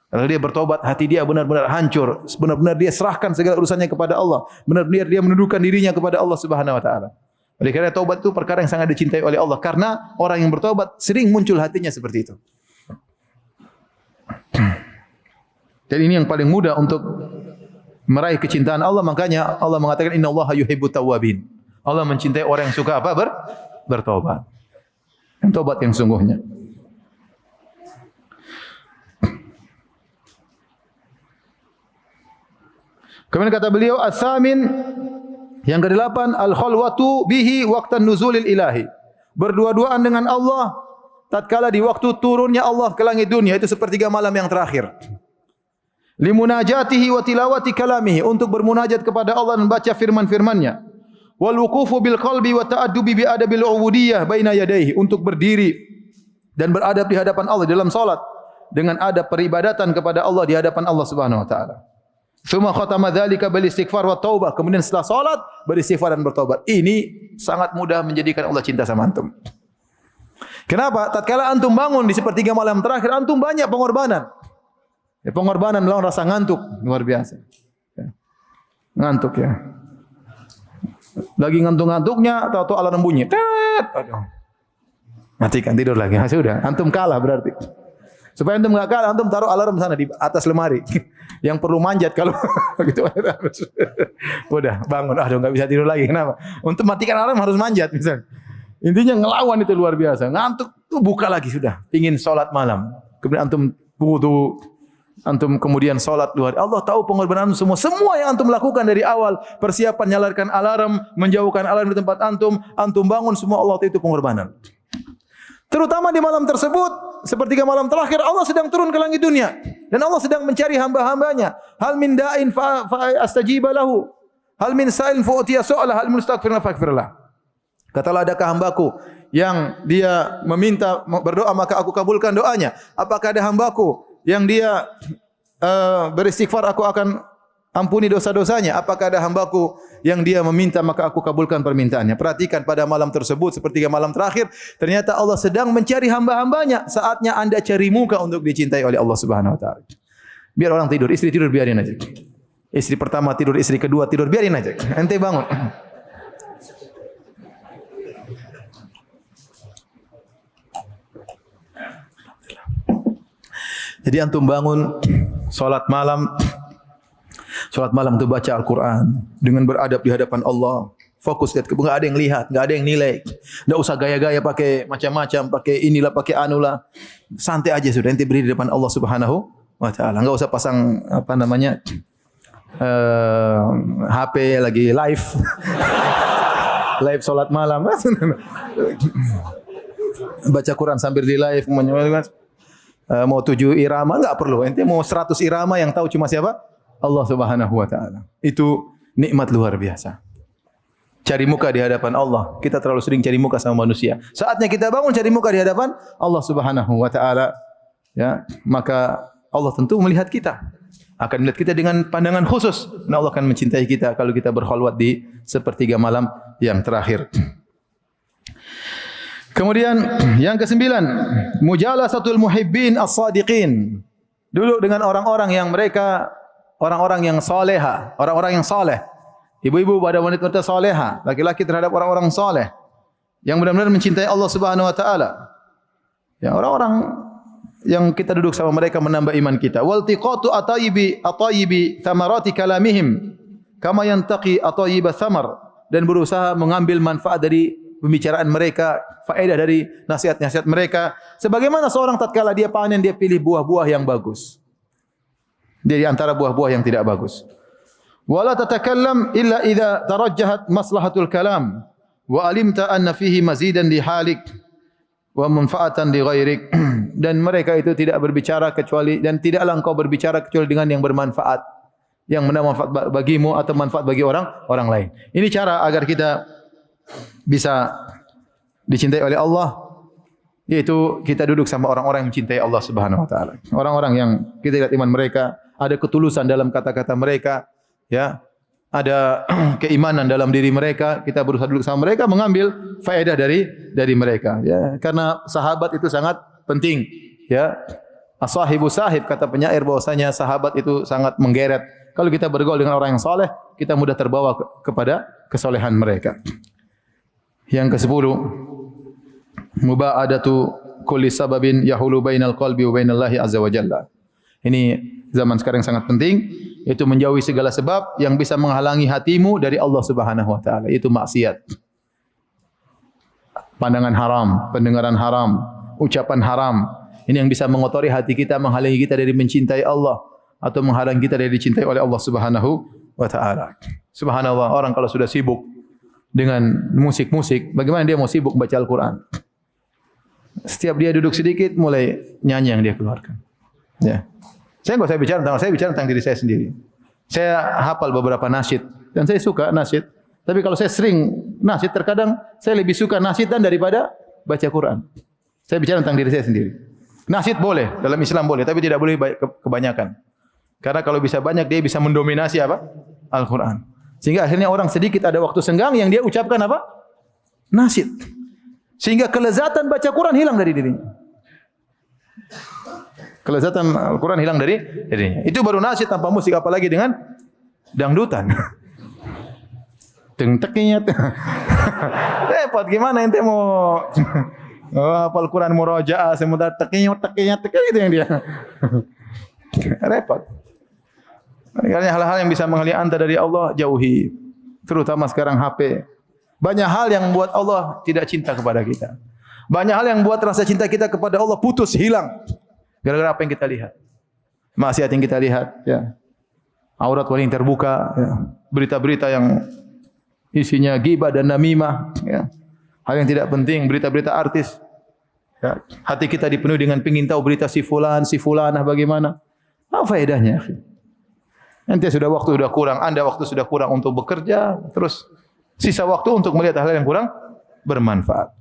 Kalau dia bertobat, hati dia benar-benar hancur, benar-benar dia serahkan segala urusannya kepada Allah, benar-benar dia menundukkan dirinya kepada Allah Subhanahu wa taala. Oleh karena taubat itu perkara yang sangat dicintai oleh Allah, karena orang yang bertaubat sering muncul hatinya seperti itu. Jadi ini yang paling mudah untuk meraih kecintaan Allah, makanya Allah mengatakan innallaha yuhibbut tawwabin. Allah mencintai orang yang suka apa? Bertaubat. Yang taubat yang sungguhnya. Kemudian kata beliau as-samin, yang kedelapan, al-khalwatu bihi waqtan nuzulil ilahi. Berdua-duaan dengan Allah tatkala di waktu turunnya Allah ke langit dunia, itu sepertiga malam yang terakhir. Limunajatihi wa tilawati kalamihi, untuk bermunajat kepada Allah dan baca firman-firman-Nya. wal wuqufu bil qalbi wa ta'addubi bi adabil ubudiyah baina yadayhi, untuk berdiri dan beradab di hadapan Allah dalam salat dengan adab peribadatan kepada Allah di hadapan Allah Subhanahu wa taala. Tsumma khatama dzalika bil istighfar wa taubah. Kemudian setelah salat beristighfar dan bertaubat. Ini sangat mudah menjadikan Allah cinta sama antum. Kenapa? Tatkala antum bangun di sepertiga malam terakhir, antum banyak pengorbanan. Ya, pengorbanan melawan rasa ngantuk luar biasa. Ya. Ngantuk ya. Lagi ngantuk-ngantuknya, tahu-tahu alarm bunyi. Tet. Aduh. Matikan, tidur lagi. Nah, sudah, antum kalah berarti. Supaya antum enggak kalah, antum taruh alarm sana di atas lemari. Yang perlu manjat kalau gitu. Udah, bangun. Aduh, enggak bisa tidur lagi. Kenapa? Untuk matikan alarm harus manjat misalnya. Intinya ngelawan itu luar biasa. Ngantuk tuh buka lagi sudah. Ingin salat malam. Kemudian antum wudu, antum kemudian salat luar. Allah tahu pengorbanan semua. Semua yang antum lakukan dari awal, persiapan nyalakan alarm, menjauhkan alarm di tempat antum, antum bangun semua, Allah tahu itu pengorbanan. Terutama di malam tersebut, sepertiga malam terakhir, Allah sedang turun ke langit dunia dan Allah sedang mencari hamba-hambanya. Hal min da'in fa astajiba lahu. Hal min sa'il fa utiya su'ala, hal min mustaghfirin fa aghfirlah. Katalah, adakah hambaku yang dia meminta berdoa maka aku kabulkan doanya? Apakah ada hambaku yang dia beristighfar aku akan ampuni dosa-dosanya? Apakah ada hambaku yang dia meminta maka aku kabulkan permintaannya? Perhatikan pada malam tersebut sepertiga malam terakhir, ternyata Allah sedang mencari hamba-hambanya. Saatnya anda cari muka untuk dicintai oleh Allah Subhanahu wa taala. Biar orang tidur, istri tidur biarin aja. Istri pertama tidur, istri kedua tidur, biarin aja. Ente bangun. Jadi antum bangun salat malam itu baca Al-Quran dengan beradab di hadapan Allah. Fokus lihat, enggak ada yang lihat, enggak ada yang nilai. Enggak usah gaya-gaya pakai macam-macam, pakai inilah, pakai anulah. Santai aja sudah, nanti berdiri di depan Allah Subhanahu wa taala. Enggak usah pasang apa namanya? HP lagi live. Live salat malam. Baca Quran sambil di live, mau 7 irama enggak perlu. Ente mau 100 irama, yang tahu cuma siapa? Allah Subhanahu wa taala. Itu nikmat luar biasa. Cari muka di hadapan Allah. Kita terlalu sering cari muka sama manusia. Saatnya kita bangun cari muka di hadapan Allah Subhanahu wa taala. Ya, maka Allah tentu melihat kita. Akan melihat kita dengan pandangan khusus. Dan Allah akan mencintai kita kalau kita berkhalwat di sepertiga malam yang terakhir. Kemudian yang ke-9, mujalasatul muhibbin as-sadiqin. Duduk dengan orang-orang yang mereka orang-orang yang saleha, orang-orang yang saleh. Ibu-ibu pada wanita-wanita saleha, laki-laki terhadap orang-orang saleh yang benar-benar mencintai Allah Subhanahu wa taala. Ya, orang-orang yang kita duduk sama mereka menambah iman kita. Waltiqatu atayibi thamarati kalamihim kama yantaqi atayiba thamar, dan berusaha mengambil manfaat dari pembicaraan mereka, faedah dari nasihat-nasihat mereka. Sebagaimana seorang tatkala dia panen, dia pilih buah-buah yang bagus dari antara buah-buah yang tidak bagus. Wala tatakallam illa idza tarajjahat maslahatul kalam wa alimta anna fihi mazidan li halik wa manfaatan li ghairik. Dan mereka itu tidak berbicara kecuali, dan tidaklah engkau berbicara kecuali dengan yang bermanfaat, yang bermanfaat bagimu atau manfaat bagi orang lain. Ini cara agar kita bisa dicintai oleh Allah, yaitu kita duduk sama orang-orang yang mencintai Allah Subhanahu wa taala. Orang-orang yang kita lihat iman mereka, ada ketulusan dalam kata-kata mereka, ya. Ada keimanan dalam diri mereka, kita berusaha duduk sama mereka, mengambil faedah dari mereka, ya. Karena sahabat itu sangat penting, ya. As-sahibu sahib, kata penyair bahwasanya sahabat itu sangat menggeret. Kalau kita bergaul dengan orang yang saleh, kita mudah terbawa kepada kesolehan mereka. Yang ke-10, muba'adatu kulli sababin yahulu bainal qalbi wa bainallahi azza wa jalla. Ini zaman sekarang sangat penting, yaitu menjauhi segala sebab yang bisa menghalangi hatimu dari Allah Subhanahu wa taala, itu maksiat. Pandangan haram, pendengaran haram, ucapan haram. Ini yang bisa mengotori hati kita, menghalangi kita dari mencintai Allah atau menghalangi kita dari dicintai oleh Allah Subhanahu wa taala. Subhanallah, orang kalau sudah sibuk dengan musik-musik, bagaimana dia mau sibuk baca Al-Quran? Setiap dia duduk sedikit, mulai nyanyi yang dia keluarkan. Ya. Saya enggak bicara tentang diri saya sendiri. Saya hafal beberapa nasyid dan saya suka nasyid. Tapi kalau saya sering nasyid, terkadang saya lebih suka nasyidan daripada baca Quran. Saya bicara tentang diri saya sendiri. Nasyid boleh, dalam Islam boleh, tapi tidak boleh kebanyakan. Karena kalau bisa banyak, dia bisa mendominasi apa? Al-Quran. Sehingga akhirnya orang sedikit ada waktu senggang yang dia ucapkan apa? Nasyid. Sehingga kelezatan baca Quran hilang dari dirinya. Kelezatan Al-Quran hilang dari dirinya. Itu baru nasyid tanpa musik, apalagi dengan dangdutan. Teng-teknya. Repot gimana ente mau hafal Quran murojaah semudah teknya gitu yang dia. Repot. Karena hal-hal yang bisa mengalih anta dari Allah jauhi. Terutama sekarang HP. Banyak hal yang membuat Allah tidak cinta kepada kita. Banyak hal yang membuat rasa cinta kita kepada Allah putus, hilang. Gara-gara apa yang kita lihat. Maksiat yang kita lihat, ya. Aurat wanita terbuka, ya. Berita-berita yang isinya ghibah dan namimah, ya. Hal yang tidak penting, berita-berita artis. Ya. Hati kita dipenuhi dengan pengin tahu berita si fulan, si fulanah bagaimana. Apa faedahnya? Nanti sudah waktu sudah kurang, Anda waktu sudah kurang untuk bekerja, terus sisa waktu untuk melihat hal-hal yang kurang bermanfaat.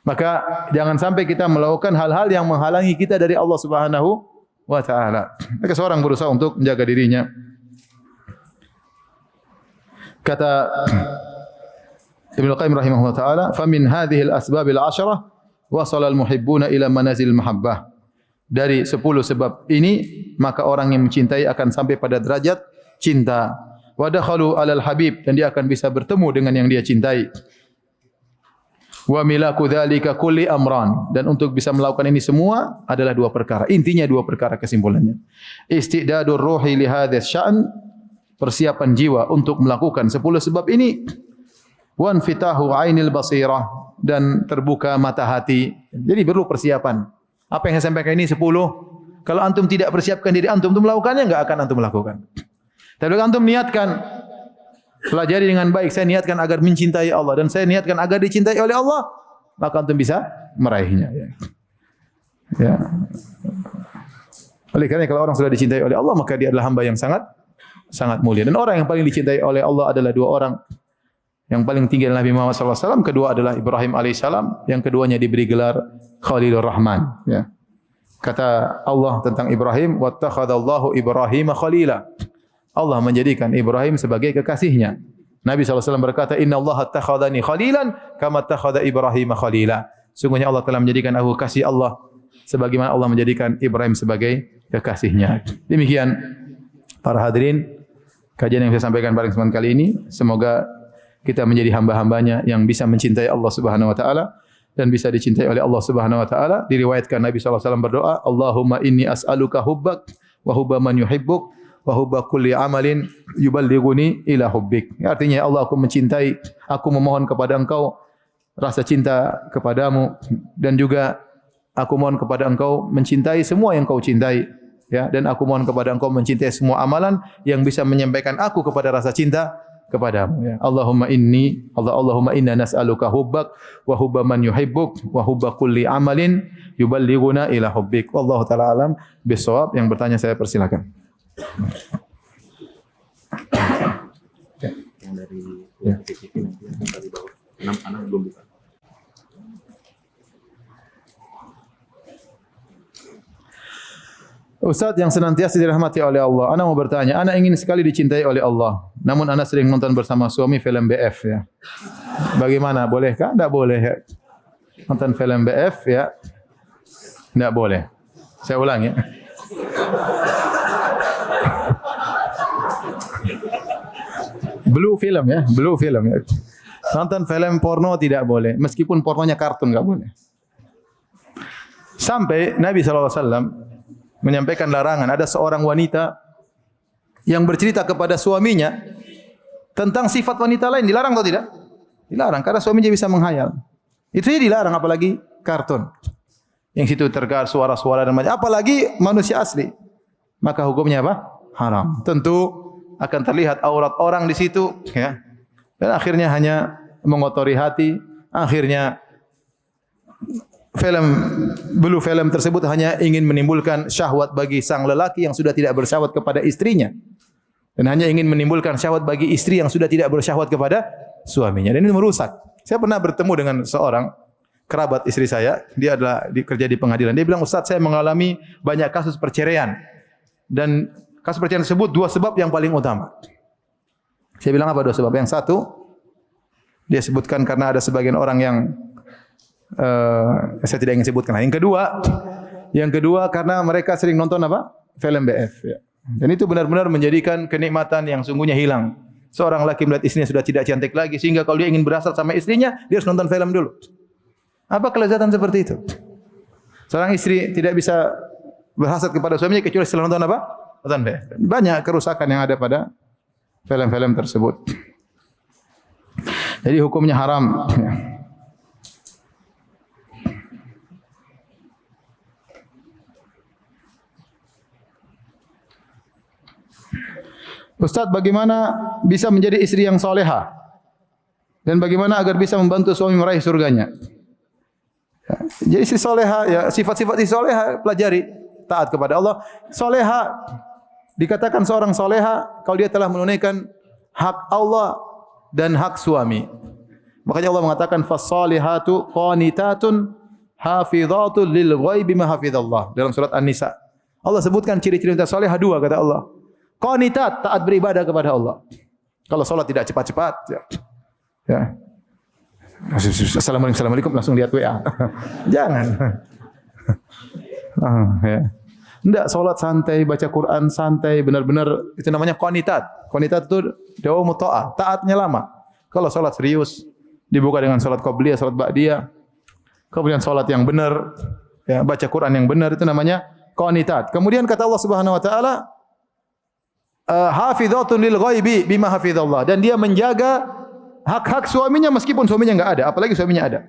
Maka jangan sampai kita melakukan hal-hal yang menghalangi kita dari Allah Subhanahu wa taala. Maka seorang berusaha untuk menjaga dirinya. Kata Ibnu Qayyim rahimahullah taala, "Fa min hadhihi al-asbab al-'asharah wasala al-muhibbuna ila manazil mahabbah." Dari 10 sebab ini, maka orang yang mencintai akan sampai pada derajat cinta. Wa dakhalu 'alal habib, dan dia akan bisa bertemu dengan yang dia cintai. Wa milaku dzalika kulli amran, dan untuk bisa melakukan ini semua adalah 2 perkara. Intinya 2 perkara kesimpulannya. Istidadur ruhi li hadzal sya'n, persiapan jiwa untuk melakukan 10 sebab ini. Wan fitahu ainil basirah, dan terbuka mata hati. Jadi perlu persiapan. Apa yang saya sampaikan ini 10. Kalau antum tidak persiapkan diri antum untuk melakukannya, enggak akan antum lakukan. Tapi kalau antum niatkan, pelajari dengan baik, saya niatkan agar mencintai Allah dan saya niatkan agar dicintai oleh Allah, maka antum bisa meraihnya. Ya. Oleh karena kalau orang sudah dicintai oleh Allah, maka dia adalah hamba yang sangat mulia. Dan orang yang paling dicintai oleh Allah adalah 2 orang. Yang paling tinggi adalah Nabi Muhammad SAW, kedua adalah Ibrahim alaihissalam, yang keduanya diberi gelar Khalilur Rahman. Ya. Kata Allah tentang Ibrahim, wattakhadallahu Ibrahim khalila. Allah menjadikan Ibrahim sebagai kekasihnya. Nabi SAW berkata, Inna Allah attakhadani khalilan, kama attakhada Ibrahim khalila. Sungguhnya Allah telah menjadikan aku kasih Allah, sebagaimana Allah menjadikan Ibrahim sebagai kekasihnya. Demikian para hadirin, kajian yang saya sampaikan pada kesempatan kali ini. Semoga kita menjadi hamba-hambanya yang bisa mencintai Allah Subhanahu wa taala dan bisa dicintai oleh Allah Subhanahu wa taala. Diriwayatkan Nabi sallallahu alaihi wasallam berdoa, Allahumma inni as'aluka hubbak wa hubba man yuhibbuk wa hubba kulli amalin yuballighuni ila hubbik. Artinya, Allah, aku mencintai, aku memohon kepada Engkau rasa cinta kepadamu, dan juga aku mohon kepada Engkau mencintai semua yang Kau cintai, ya, dan aku mohon kepada Engkau mencintai semua amalan yang bisa menyampaikan aku kepada rasa cinta kepadamu, ya. Allahumma inna nas'aluka hubbak wa hubba man yuhibbuk wa hubba kulli amalin yuballighuna ila hubbik. Wallahu taala alam bisawab. Yang bertanya saya persilakan. Yang dari PCP nanti yang tadi bawah 6 anak belum buka. Ustaz yang senantiasa dirahmati oleh Allah, ana mau bertanya, ana ingin sekali dicintai oleh Allah, namun ana sering nonton bersama suami film BF, ya. Bagaimana? Bolehkah? Tidak boleh, ya. Nonton film BF, ya. Tidak boleh. Saya ulang, ya. Blue film, ya. Blue film, ya. Nonton film porno tidak boleh, meskipun pornonya kartun enggak boleh. Sampai Nabi SAW menyampaikan larangan. Ada seorang wanita yang bercerita kepada suaminya tentang sifat wanita lain. Dilarang atau tidak? Dilarang, karena suaminya bisa menghayal. Itu saja dilarang, apalagi kartun. Yang situ terdengar suara-suara dan macam, apalagi manusia asli. Maka hukumnya apa? Haram. Tentu akan terlihat aurat orang di situ, ya. Dan akhirnya hanya mengotori hati. Akhirnya film tersebut hanya ingin menimbulkan syahwat bagi sang lelaki yang sudah tidak bersyahwat kepada istrinya. dan hanya ingin menimbulkan syahwat bagi istri yang sudah tidak bersyahwat kepada suaminya, dan ini merusak. Saya pernah bertemu dengan seorang kerabat istri saya, dia adalah kerja di pengadilan. Dia bilang, "Ustaz, saya mengalami banyak kasus perceraian, dan kasus perceraian tersebut dua sebab yang paling utama." Saya bilang, "Apa dua sebab?" Yang satu, dia sebutkan karena ada sebagian orang yang saya tidak ingin sebutkan. Yang kedua karena mereka sering nonton apa? Film BF. Ya. Dan itu benar-benar menjadikan kenikmatan yang sungguhnya hilang. Seorang laki melihat istrinya sudah tidak cantik lagi, sehingga kalau dia ingin berasal sama istrinya, dia harus nonton film dulu. Apa kelezatan seperti itu? Seorang istri tidak bisa berhasrat kepada suaminya kecuali setelah nonton apa? Nonton BF. Banyak kerusakan yang ada pada film-film tersebut. Jadi hukumnya haram. Ya. Ustaz, bagaimana bisa menjadi istri yang soleha? Dan bagaimana agar bisa membantu suami meraih surganya? Ya, jadi istri soleha, ya sifat-sifat istri soleha pelajari. Taat kepada Allah. Soleha, dikatakan seorang soleha kalau dia telah menunaikan hak Allah dan hak suami. Makanya Allah mengatakan fas-salihatu qanitatun hafizatun lil ghaibi ma hafizallah dalam surat An-Nisa. Allah sebutkan ciri-ciri wanita soleha dua, kata Allah. Qanitat, taat beribadah kepada Allah. Kalau salat tidak cepat-cepat, ya. Assalamualaikum, langsung lihat WA. Jangan. Ya. Tidak, salat santai, baca Quran santai, benar-benar itu namanya qanitat. Qanitat itu dawamu ta'ah, taatnya lama. Kalau salat serius, dibuka dengan salat qabliyah, salat ba'diyah. Kemudian salat yang benar, ya, baca Quran yang benar, itu namanya qanitat. Kemudian kata Allah Subhanahu wa taala, hafizatun lil ghaibi bima hafizallah, dan dia menjaga hak-hak suaminya meskipun suaminya enggak ada, apalagi suaminya ada.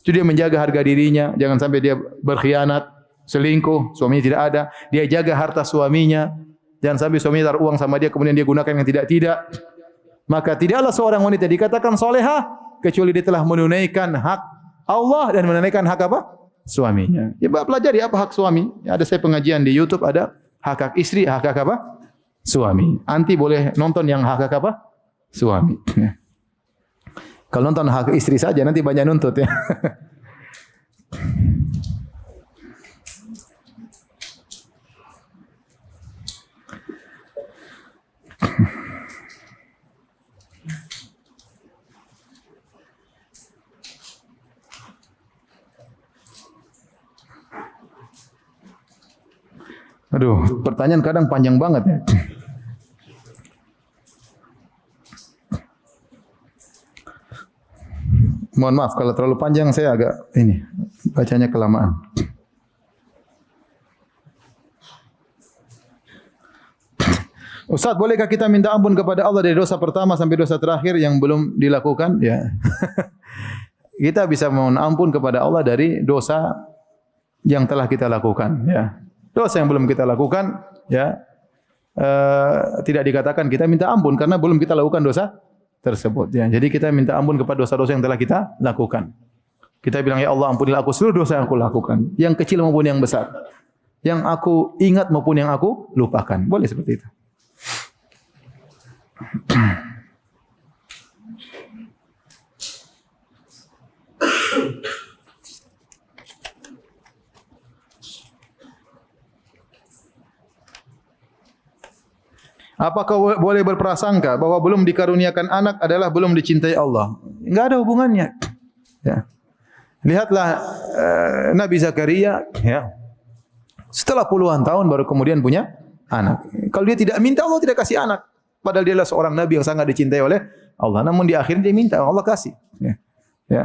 Itu dia menjaga harga dirinya, jangan sampai dia berkhianat, selingkuh, suaminya tidak ada. Dia jaga harta suaminya, jangan sampai suaminya taruh uang sama dia kemudian dia gunakan yang tidak-tidak. Maka tidaklah seorang wanita dikatakan solehah kecuali dia telah menunaikan hak Allah dan menunaikan hak apa? Suaminya. Ya, pelajari apa hak suami. Ya, ada saya pengajian di YouTube, ada hak-hak istri, hak-hak apa? Suami. Anti boleh nonton yang hak apa? Suami. Ya. Kalau nonton hak istri saja nanti banyak nuntut ya. Aduh, pertanyaan kadang panjang banget ya. Mohon maaf kalau terlalu panjang, saya agak ini bacanya kelamaan. Ustaz, bolehkah kita minta ampun kepada Allah dari dosa pertama sampai dosa terakhir yang belum dilakukan? Ya. Kita bisa mohon ampun kepada Allah dari dosa yang telah kita lakukan, ya. Dosa yang belum kita lakukan, ya, tidak dikatakan kita minta ampun karena belum kita lakukan dosa tersebut. Ya. Jadi kita minta ampun kepada dosa-dosa yang telah kita lakukan. Kita bilang, ya Allah, ampunilah aku seluruh dosa yang aku lakukan, yang kecil maupun yang besar, yang aku ingat maupun yang aku lupakan. Boleh seperti itu. Apakah boleh berprasangka bahwa belum dikaruniakan anak adalah belum dicintai Allah? Enggak ada hubungannya. Ya. Lihatlah Nabi Zakaria, ya. Setelah puluhan tahun baru kemudian punya anak. Kalau dia tidak minta, Allah tidak kasih anak. Padahal dia adalah seorang nabi yang sangat dicintai oleh Allah. Namun di akhirnya dia minta, Allah kasih. Ya. Ya.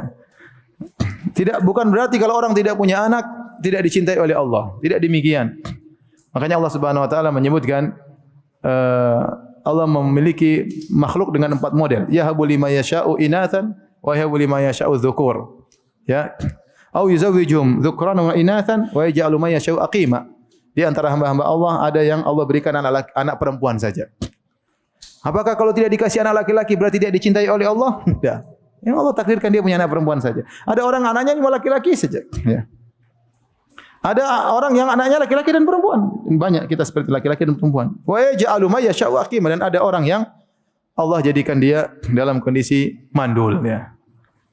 Bukan berarti kalau orang tidak punya anak tidak dicintai oleh Allah. Tidak demikian. Makanya Allah Subhanahu wa taala menyebutkan Allah memiliki makhluk dengan 4 model. Yahabu liman yasha'u inathan wa yahabu liman yasha'u dzukur. Ya. Au yuzawwijuhum dzukranan wa inathan wa yaj'alu man yasha'u aqima. Di antara hamba-hamba Allah ada yang Allah berikan anak perempuan saja. Apakah kalau tidak dikasih anak laki-laki berarti dia dicintai oleh Allah? Tidak. Yang Allah takdirkan dia punya anak perempuan saja. Ada orang anaknya cuma laki-laki saja. Ya. Ada orang yang anaknya laki-laki dan perempuan. Banyak kita seperti laki-laki dan perempuan. Wa yaj'alu may yasha'u aqima, dan ada orang yang Allah jadikan dia dalam kondisi mandul ya.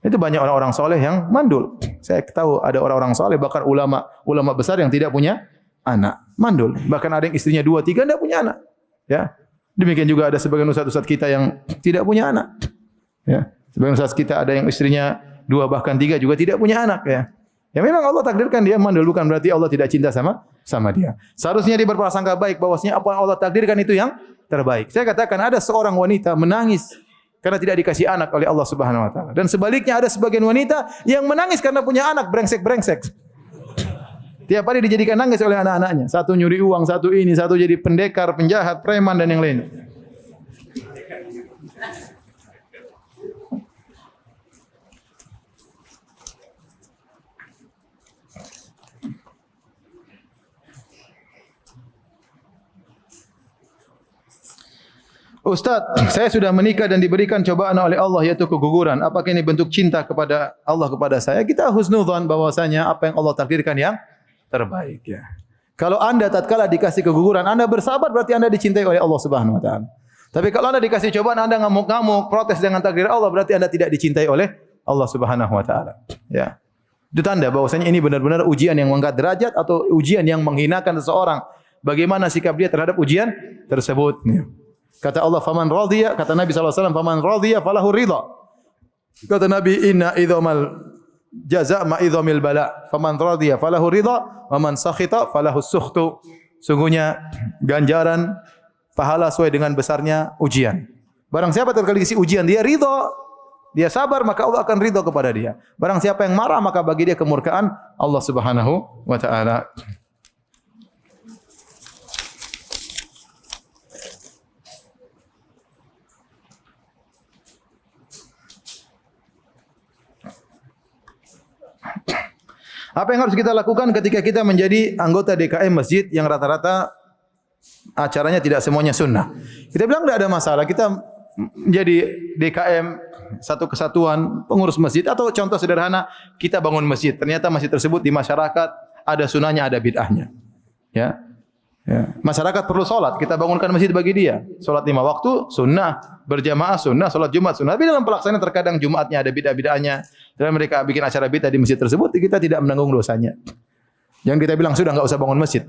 Itu banyak orang-orang soleh yang mandul. Saya tahu ada orang-orang soleh, bahkan ulama besar yang tidak punya anak, mandul. Bahkan ada yang istrinya 2, 3 tidak punya anak. Ya. Demikian juga ada sebagian ustaz-ustaz kita yang tidak punya anak. Ya. Sebagian ustaz kita ada yang istrinya 2 bahkan 3 juga tidak punya anak ya. Ya memang Allah takdirkan dia mandul, bukan berarti Allah tidak cinta sama dia. Seharusnya dia berprasangka baik bahwasanya apa yang Allah takdirkan itu yang terbaik. Saya katakan ada seorang wanita menangis karena tidak dikasih anak oleh Allah Subhanahu wa taala. Dan sebaliknya ada sebagian wanita yang menangis karena punya anak brengsek-brengsek. Tiap hari dijadikan nangis oleh anak-anaknya. Satu nyuri uang, satu ini, satu jadi pendekar, penjahat, preman dan yang lain. Ustaz, saya sudah menikah dan diberikan cobaan oleh Allah yaitu keguguran. Apakah ini bentuk cinta kepada Allah kepada saya? Kita husnudzon bahwasanya apa yang Allah takdirkan yang terbaik ya. Kalau Anda tatkala dikasih keguguran, Anda bersabar berarti Anda dicintai oleh Allah Subhanahu wa taala. Tapi kalau Anda dikasih cobaan, Anda ngamuk-ngamuk, protes dengan takdir Allah, berarti Anda tidak dicintai oleh Allah Subhanahu wa taala. Ya. Itu tanda bahwasanya ini benar-benar ujian yang mengangkat derajat atau ujian yang menghinakan seseorang. Bagaimana sikap dia terhadap ujian tersebut? Ya. Kata Allah, faman radhiya, kata Nabi SAW, faman radhiya falahu ridha. Kata Nabi, inna idhamal jaza' ma idhamil bala. Faman radhiya falahu ridha, wa man sakhita falahu sukhtu. Sungguhnya ganjaran pahala sesuai dengan besarnya ujian. Barang siapa terkali dikasih ujian, dia ridha, dia sabar, maka Allah akan ridha kepada dia. Barang siapa yang marah, maka bagi dia kemurkaan Allah Subhanahu wa taala. Apa yang harus kita lakukan ketika kita menjadi anggota DKM masjid yang rata-rata acaranya tidak semuanya sunnah? Kita bilang tidak ada masalah. Kita menjadi DKM satu kesatuan pengurus masjid atau contoh sederhana kita bangun masjid. Ternyata masjid tersebut di masyarakat ada sunnahnya, ada bid'ahnya. Ya. Ya. Masyarakat perlu solat, kita bangunkan masjid bagi dia. Solat 5 waktu sunnah, berjamaah sunnah, solat Jumat sunnah. Tapi dalam pelaksanaan terkadang Jumatnya ada bid'ah-bid'ahnya. Dan mereka bikin acara bid'ah di masjid tersebut, kita tidak menanggung dosanya. Jangan kita bilang sudah enggak usah bangun masjid.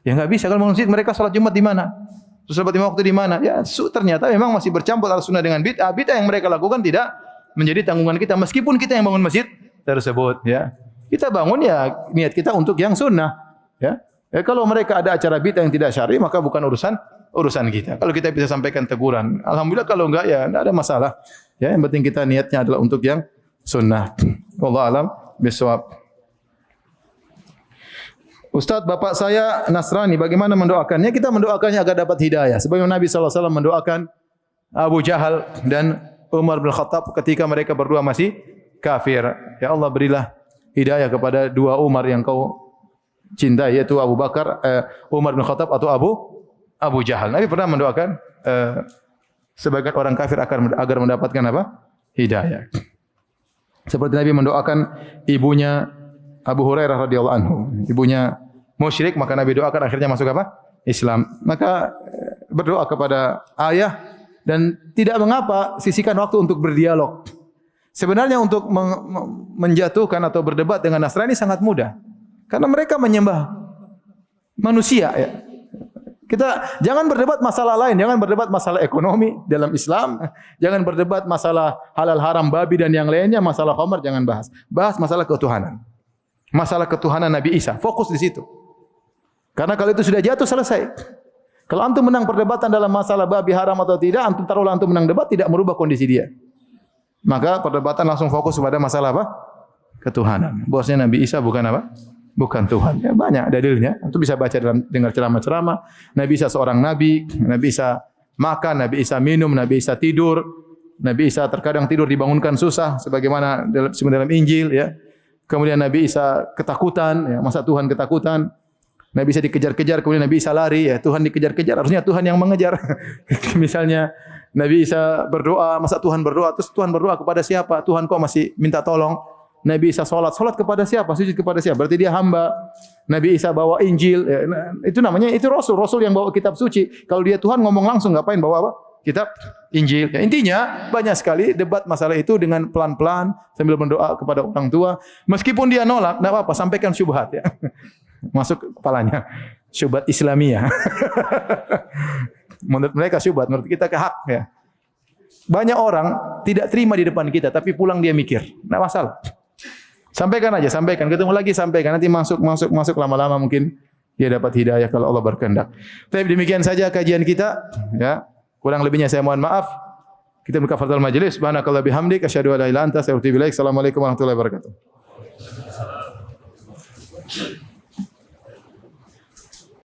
Ya enggak bisa, kalau bangun masjid mereka solat Jumat di mana? Terus solat 5 waktu di mana? Ya ternyata memang masih bercampur antara sunnah dengan bid'ah. Bid'ah yang mereka lakukan tidak menjadi tanggungan kita meskipun kita yang bangun masjid tersebut, ya. Kita bangun ya niat kita untuk yang sunnah, ya. Ya, kalau mereka ada acara bid'ah yang tidak syar'i, maka bukan urusan kita. Kalau kita bisa sampaikan teguran, alhamdulillah. Kalau enggak ya enggak ada masalah. Ya, yang penting kita niatnya adalah untuk yang sunnah. Wallahu alam bisawab. Ustaz, bapak saya Nasrani, bagaimana mendoakannya? Kita mendoakannya agar dapat hidayah. Sebagaimana Nabi sallallahu alaihi wasallam mendoakan Abu Jahal dan Umar bin Khattab ketika mereka berdua masih kafir. Ya Allah, berilah hidayah kepada dua Umar yang kau cinta, yaitu Abu Bakar, Umar bin Khattab atau Abu Jahal. Nabi pernah mendoakan sebagian orang kafir agar mendapatkan apa? Hidayah. Seperti Nabi mendoakan ibunya Abu Hurairah radhiyallahu anhu, ibunya musyrik, maka Nabi doakan akhirnya masuk apa? Islam. Maka berdoa kepada ayah dan tidak mengapa sisihkan waktu untuk berdialog. Sebenarnya untuk menjatuhkan atau berdebat dengan Nasrani sangat mudah. Karena mereka menyembah manusia ya. Kita jangan berdebat masalah lain, jangan berdebat masalah ekonomi dalam Islam, jangan berdebat masalah halal haram babi dan yang lainnya, masalah khamar jangan bahas. Bahas masalah ketuhanan. Masalah ketuhanan Nabi Isa, fokus di situ. Karena kalau itu sudah jatuh selesai. Kalau antum menang perdebatan dalam masalah babi haram atau tidak, antum taruhlah antum menang debat tidak merubah kondisi dia. Maka perdebatan langsung fokus pada masalah apa? Ketuhanan. Bosnya Nabi Isa bukan apa? Bukan Tuhan. Ya, banyak dalilnya. Antum bisa baca dalam dengar ceramah-ceramah. Nabi Isa seorang nabi, Nabi Isa makan, Nabi Isa minum, Nabi Isa tidur. Nabi Isa terkadang tidur dibangunkan susah sebagaimana dalam Injil ya. Kemudian Nabi Isa ketakutan, ya, masa Tuhan ketakutan? Nabi Isa dikejar-kejar, kemudian Nabi Isa lari, ya Tuhan dikejar-kejar, harusnya Tuhan yang mengejar. Misalnya Nabi Isa berdoa, masa Tuhan berdoa, terus Tuhan berdoa kepada siapa? Tuhan kok masih minta tolong? Nabi Isa salat kepada siapa? Sujud kepada siapa? Berarti dia hamba. Nabi Isa bawa Injil, ya, itu namanya itu rasul yang bawa kitab suci. Kalau dia Tuhan ngomong langsung, ngapain bawa apa? Kitab Injil. Ya, intinya banyak sekali debat masalah itu dengan pelan-pelan sambil berdoa kepada orang tua. Meskipun dia nolak, enggak apa-apa, sampaikan syubhat ya. Masuk kepalanya. Syubhat Islamiyah. Menurut mereka syubhat, menurut kita hak ya. Banyak orang tidak terima di depan kita, tapi pulang dia mikir. Enggak masalah. Sampaikan aja, sampaikan. Ketemu lagi, sampaikan. Nanti masuk lama-lama mungkin dia dapat hidayah kalau Allah berkehendak. Tapi demikian saja kajian kita. Ya, kurang lebihnya saya mohon maaf. Kita berkafaratul majelis. Subhanakallah bihamdik. Asyhadu an la ilaha illa anta astaghfiruka wa atubu ilaik. Assalamualaikum warahmatullahi wabarakatuh.